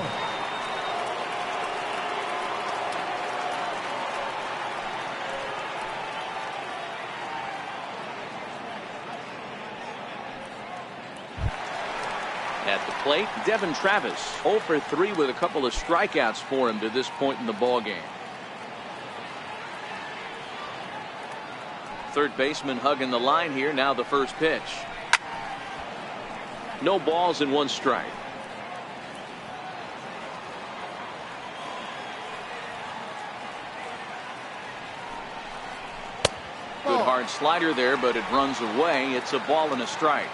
At the plate, Devin Travis 0 for 3 with a couple of strikeouts for him to this point in the ballgame. Third baseman hugging the line here. Now the first pitch. No balls and 1 strike. Good hard slider there, but it runs away. It's a ball and a strike.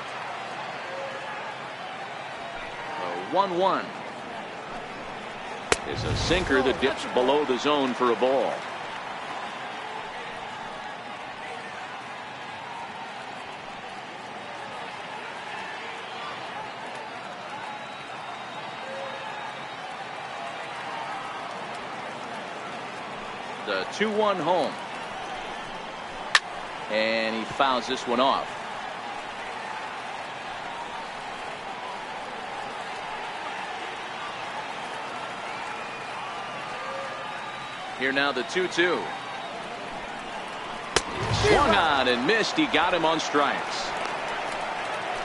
1-1 is a sinker that dips below the zone for a ball. The 2-1 home, and he fouls this one off. Here now the 2-2. Swung on and missed. He got him on strikes.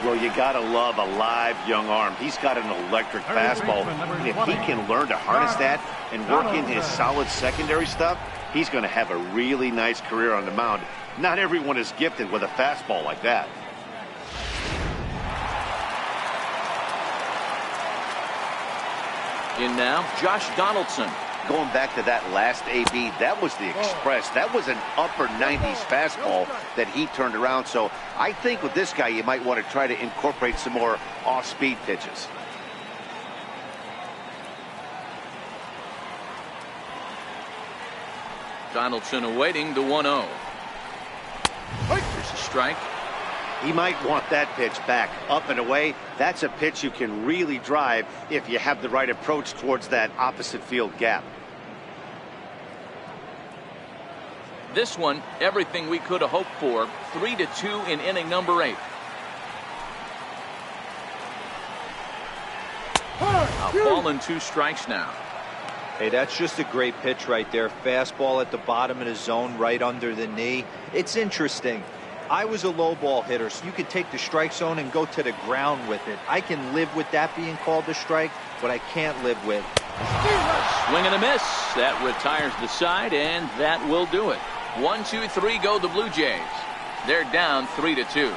Well, you got to love a live young arm. He's got an electric fastball. And if he can learn to harness that and work in his solid secondary stuff, he's going to have a really nice career on the mound. Not everyone is gifted with a fastball like that. In now, Josh Donaldson. Going back to that last AB, that was the express. That was an upper 90s fastball that he turned around. So I think with this guy, you might want to try to incorporate some more off-speed pitches. Donaldson awaiting the 1-0. There's a strike. He might want that pitch back, up and away. That's a pitch you can really drive if you have the right approach towards that opposite field gap. This one, everything we could have hoped for. 3-2 in inning number 8. A ball and 2 strikes now. Hey, that's just a great pitch right there. Fastball at the bottom of the zone, right under the knee. It's interesting. I was a low ball hitter, so you could take the strike zone and go to the ground with it. I can live with that being called a strike, but I can't live with. Swing and a miss. That retires the side, and that will do it. 1, 2, 3 go the Blue Jays. They're down 3-2.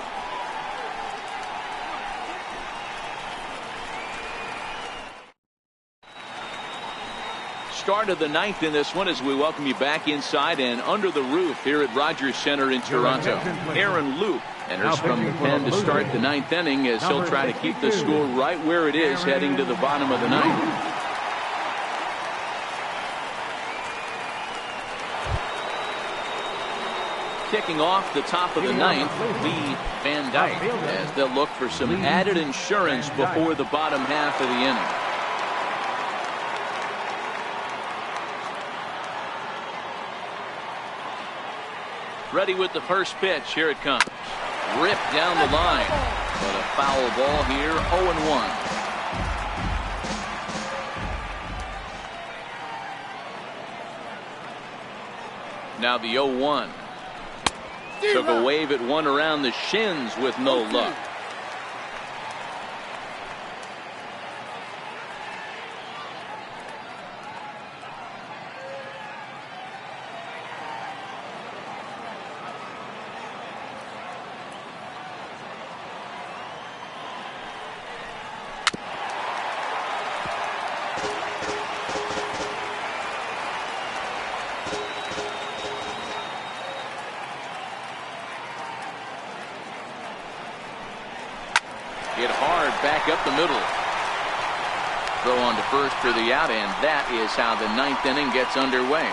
Start of the 9th in this one as we welcome you back inside and under the roof here at Rogers Center in Toronto. Aaron Loup enters from the pen to start the 9th inning as he'll try to keep the score right where it is heading to the bottom of the 9th. Kicking off the top of the 9th, Lee Van Dyke, as they'll look for some added insurance before the bottom half of the inning. Ready with the first pitch. Here it comes. Ripped down the line. But a foul ball here. 0-1. Now the 0-1. Took a wave at one around the shins with no luck. Hit hard back up the middle. Throw on to first for the out, and that is how the 9th inning gets underway.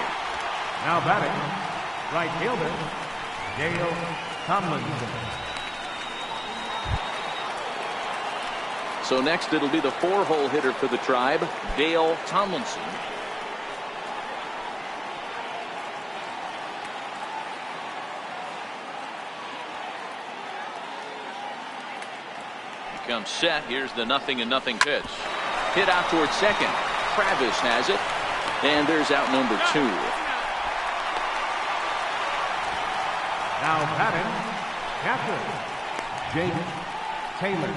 Now batting, right fielder, Dale Tomlinson. So next it'll be the 4-hole hitter for the Tribe, Dale Tomlinson. Comes set. Here's the 0-0 pitch. Hit out towards second. Travis has it. And there's out number 2. Now batting, catcher, Jake Taylor.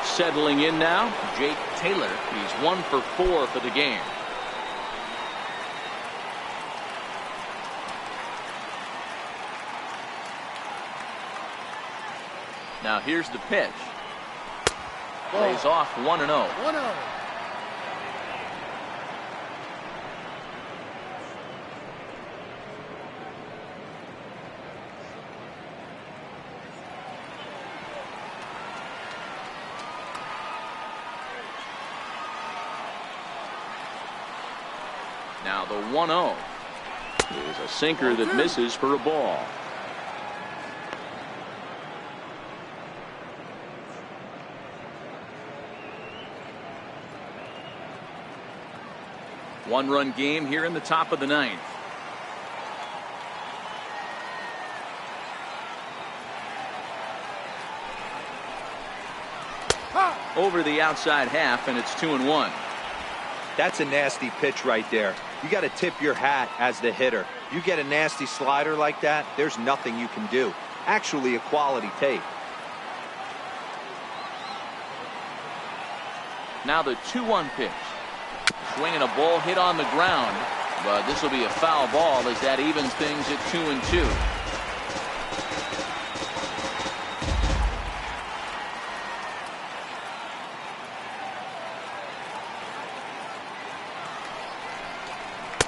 Settling in now, Jake Taylor. He's 1 for 4 for the game. Now here's the pitch. Plays off 1-0. 1-0. Now the 1-0 is a sinker that misses for a ball. One-run game here in the top of the 9th. Over the outside half, and it's 2-1. That's a nasty pitch right there. You got to tip your hat as the hitter. You get a nasty slider like that, there's nothing you can do. Actually a quality take. Now the 2-1 pitch. Swinging a ball hit on the ground, but this will be a foul ball as that evens things at 2-2.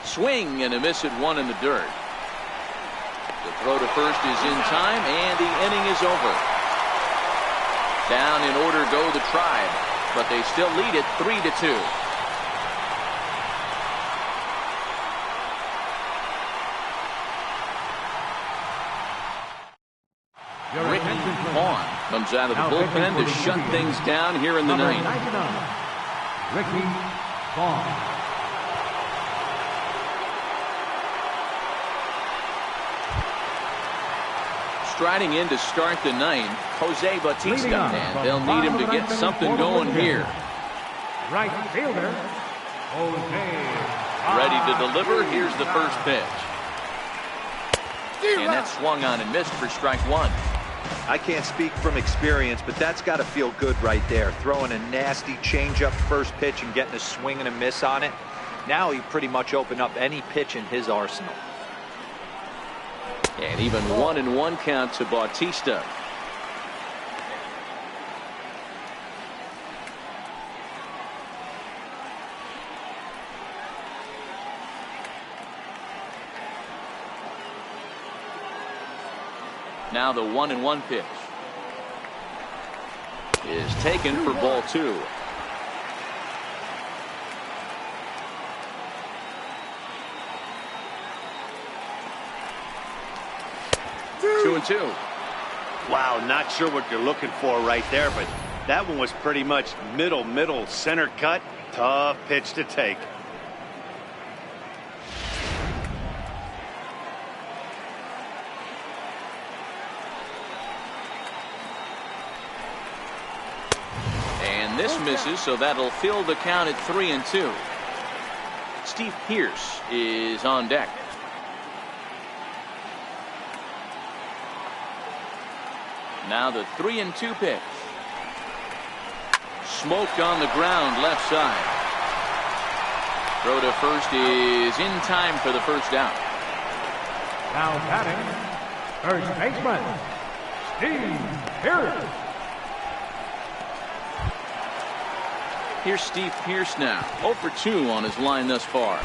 Swing and a miss at 1 in the dirt. The throw to first is in time, and the inning is over. Down in order go the Tribe, but they still lead it 3-2. Ricky Vaughn comes out of the bullpen to shut things down here in the 9th. Ricky Vaughn. striding in to start the ninth, Jose Bautista, and they'll need him to get something going here. Right fielder, Jose. Ready to deliver. Here's the first pitch. And that's swung on and missed for strike one. I can't speak from experience, but that's got to feel good right there. Throwing a nasty changeup first pitch and getting a swing and a miss on it. Now he pretty much opened up any pitch in his arsenal. And even 1-1 count to Bautista. Now the 1-1 pitch is taken for ball 2. Two and two. Wow, not sure what you're looking for right there, but that one was pretty much middle, center cut. Tough pitch to take. And this misses, so that'll fill the count at 3-2. Steve Pearce is on deck. Now the 3-2 pitch. Smoked on the ground left side. Throw to first is in time for the first out. Now batting, first baseman, Steve Pearce. Here's Steve Pearce now, 0 for 2 on his line thus far.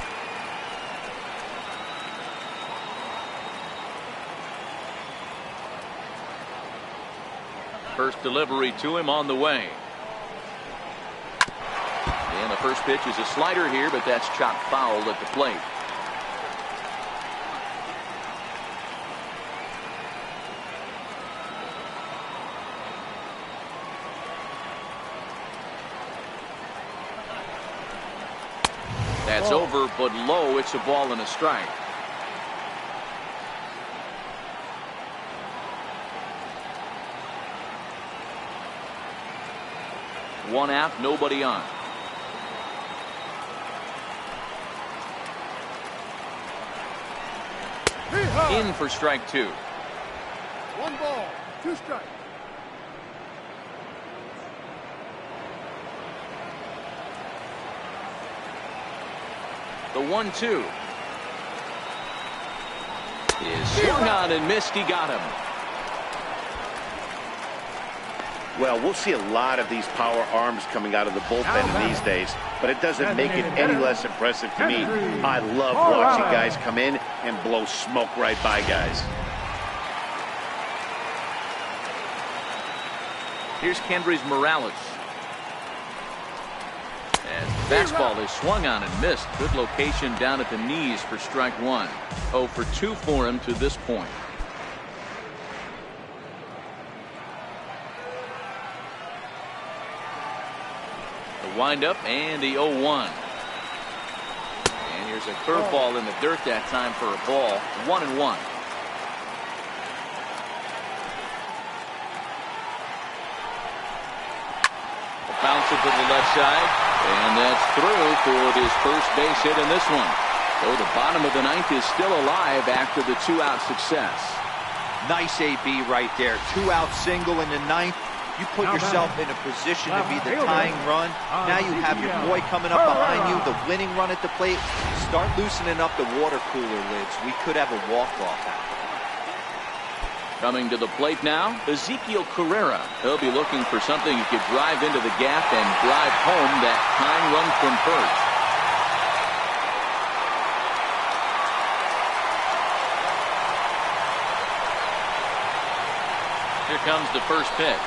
First delivery to him on the way. And the first pitch is a slider here, but that's chopped foul at the plate. That's over, but low. It's a ball and a strike. One out, nobody on. In for strike 2. 1 ball, 2 strikes. The 1-2 is swung on and missed. He got him. Well, we'll see a lot of these power arms coming out of the bullpen in these days, but it doesn't make it any less impressive to me. I love watching guys come in and blow smoke right by guys. Here's Kendrys Morales. And fastball is swung on and missed. Good location down at the knees for strike 1. 0 for 2 for him to this point. The windup and the 0-1. And here's a curveball in the dirt that time for a ball. 1-1. Bounce it to the left side, and that's through for his first base hit in this one. So the bottom of the ninth is still alive after the 2-out success. Nice AB right there. 2-out single in the ninth. You put yourself in a position to be the tying run. Now you have your boy coming up behind you, the winning run at the plate. Start loosening up the water cooler lids. We could have a walk-off happen. Coming to the plate now, Ezekiel Carrera. He'll be looking for something he could drive into the gap and drive home that tying run from first. Here comes the first pitch.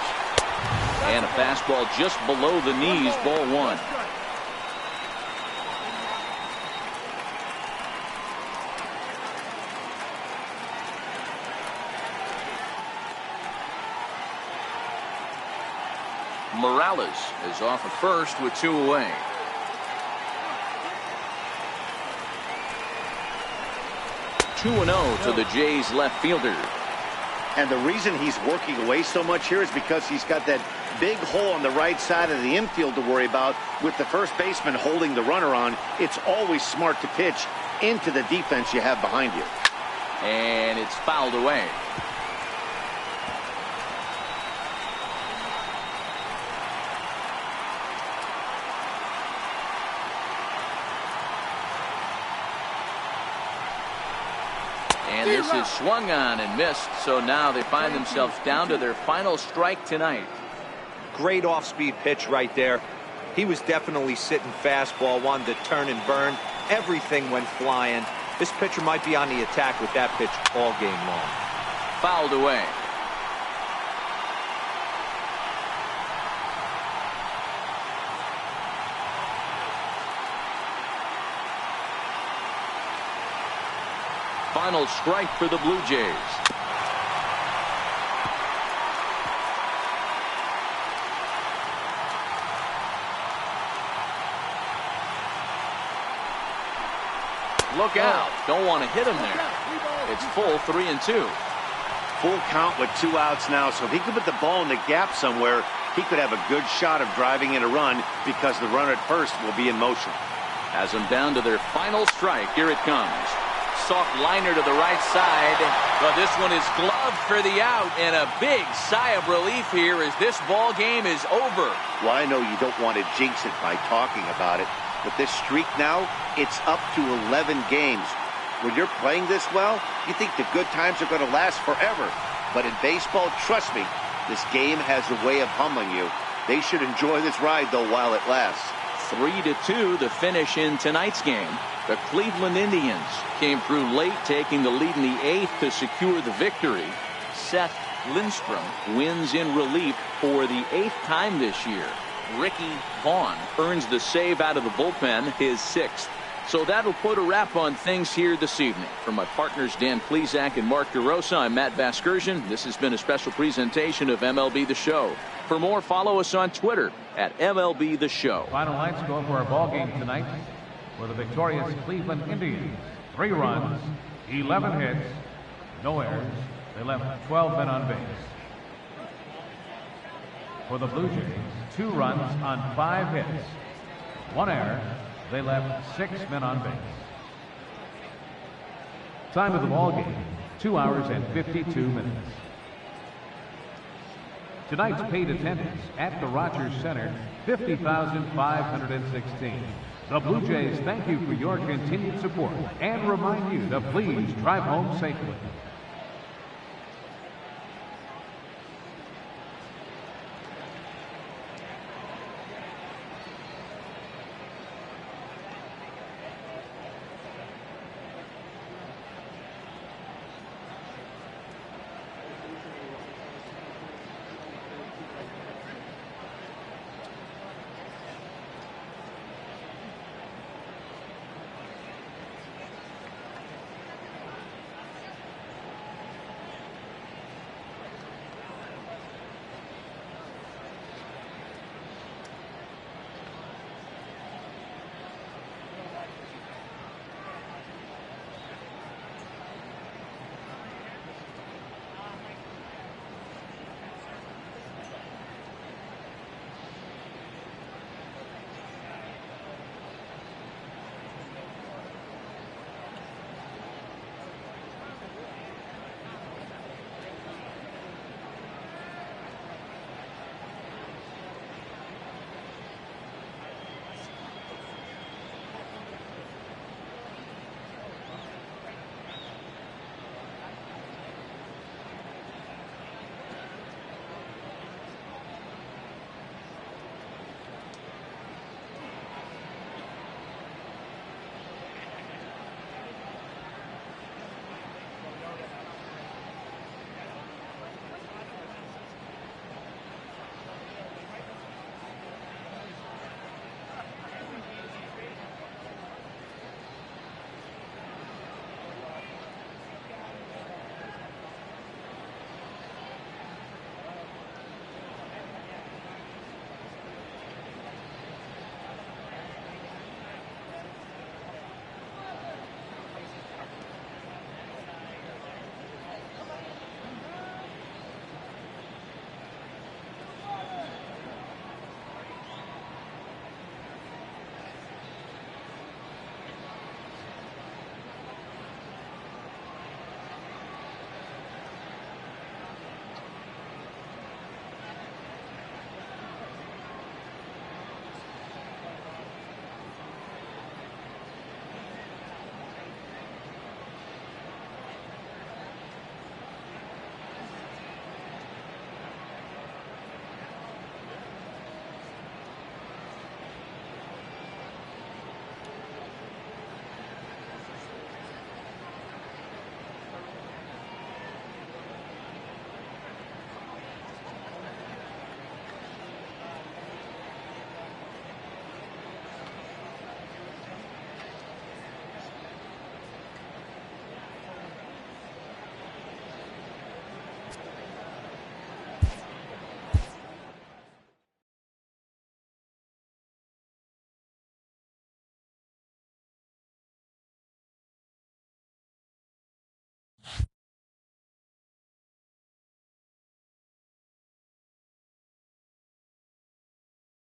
And a fastball just below the knees, ball 1. Morales is off at first with 2 away. (2-0) to the Jays left fielder. And the reason he's working away so much here is because he's got that big hole on the right side of the infield to worry about. With the first baseman holding the runner on, it's always smart to pitch into the defense you have behind you. And it's fouled away. And this is swung on and missed, so now they find themselves down to their final strike tonight. Great off-speed pitch right there. He was definitely sitting fastball, wanted to turn and burn. Everything went flying. This pitcher might be on the attack with that pitch all game long. Fouled away. Final strike for the Blue Jays. Look out. Don't want to hit him there. It's full 3-2. Full count with 2 outs now, so if he could put the ball in the gap somewhere, he could have a good shot of driving in a run because the runner at first will be in motion. Has them down to their final strike. Here it comes. Soft liner to the right side, but this one is gloved for the out, and a big sigh of relief here as this ball game is over. Well, I know you don't want to jinx it by talking about it, but this streak now, it's up to 11 games. When you're playing this well, you think the good times are going to last forever. But in baseball, trust me, this game has a way of humbling you. They should enjoy this ride, though, while it lasts. 3-2 the finish in tonight's game. The Cleveland Indians came through late, taking the lead in the 8th to secure the victory. Seth Lindstrom wins in relief for the 8th time this year. Ricky Vaughn earns the save out of the bullpen, his 6th. So that'll put a wrap on things here this evening. For my partners Dan Plesac and Mark DeRosa, I'm Matt Vasgersian. This has been a special presentation of MLB The Show. For more, follow us on Twitter at MLB The Show. Final line score for our ball game tonight for the victorious Cleveland Indians. 3 runs, 11 hits, no errors. They left 12 men on base. For the Blue Jays, 2 runs on 5 hits, 1 error. They left 6 men on base. Time of the ball game, 2 hours and 52 minutes. Tonight's paid attendance at the Rogers Center, 50,516. The Blue Jays thank you for your continued support and remind you to please drive home safely.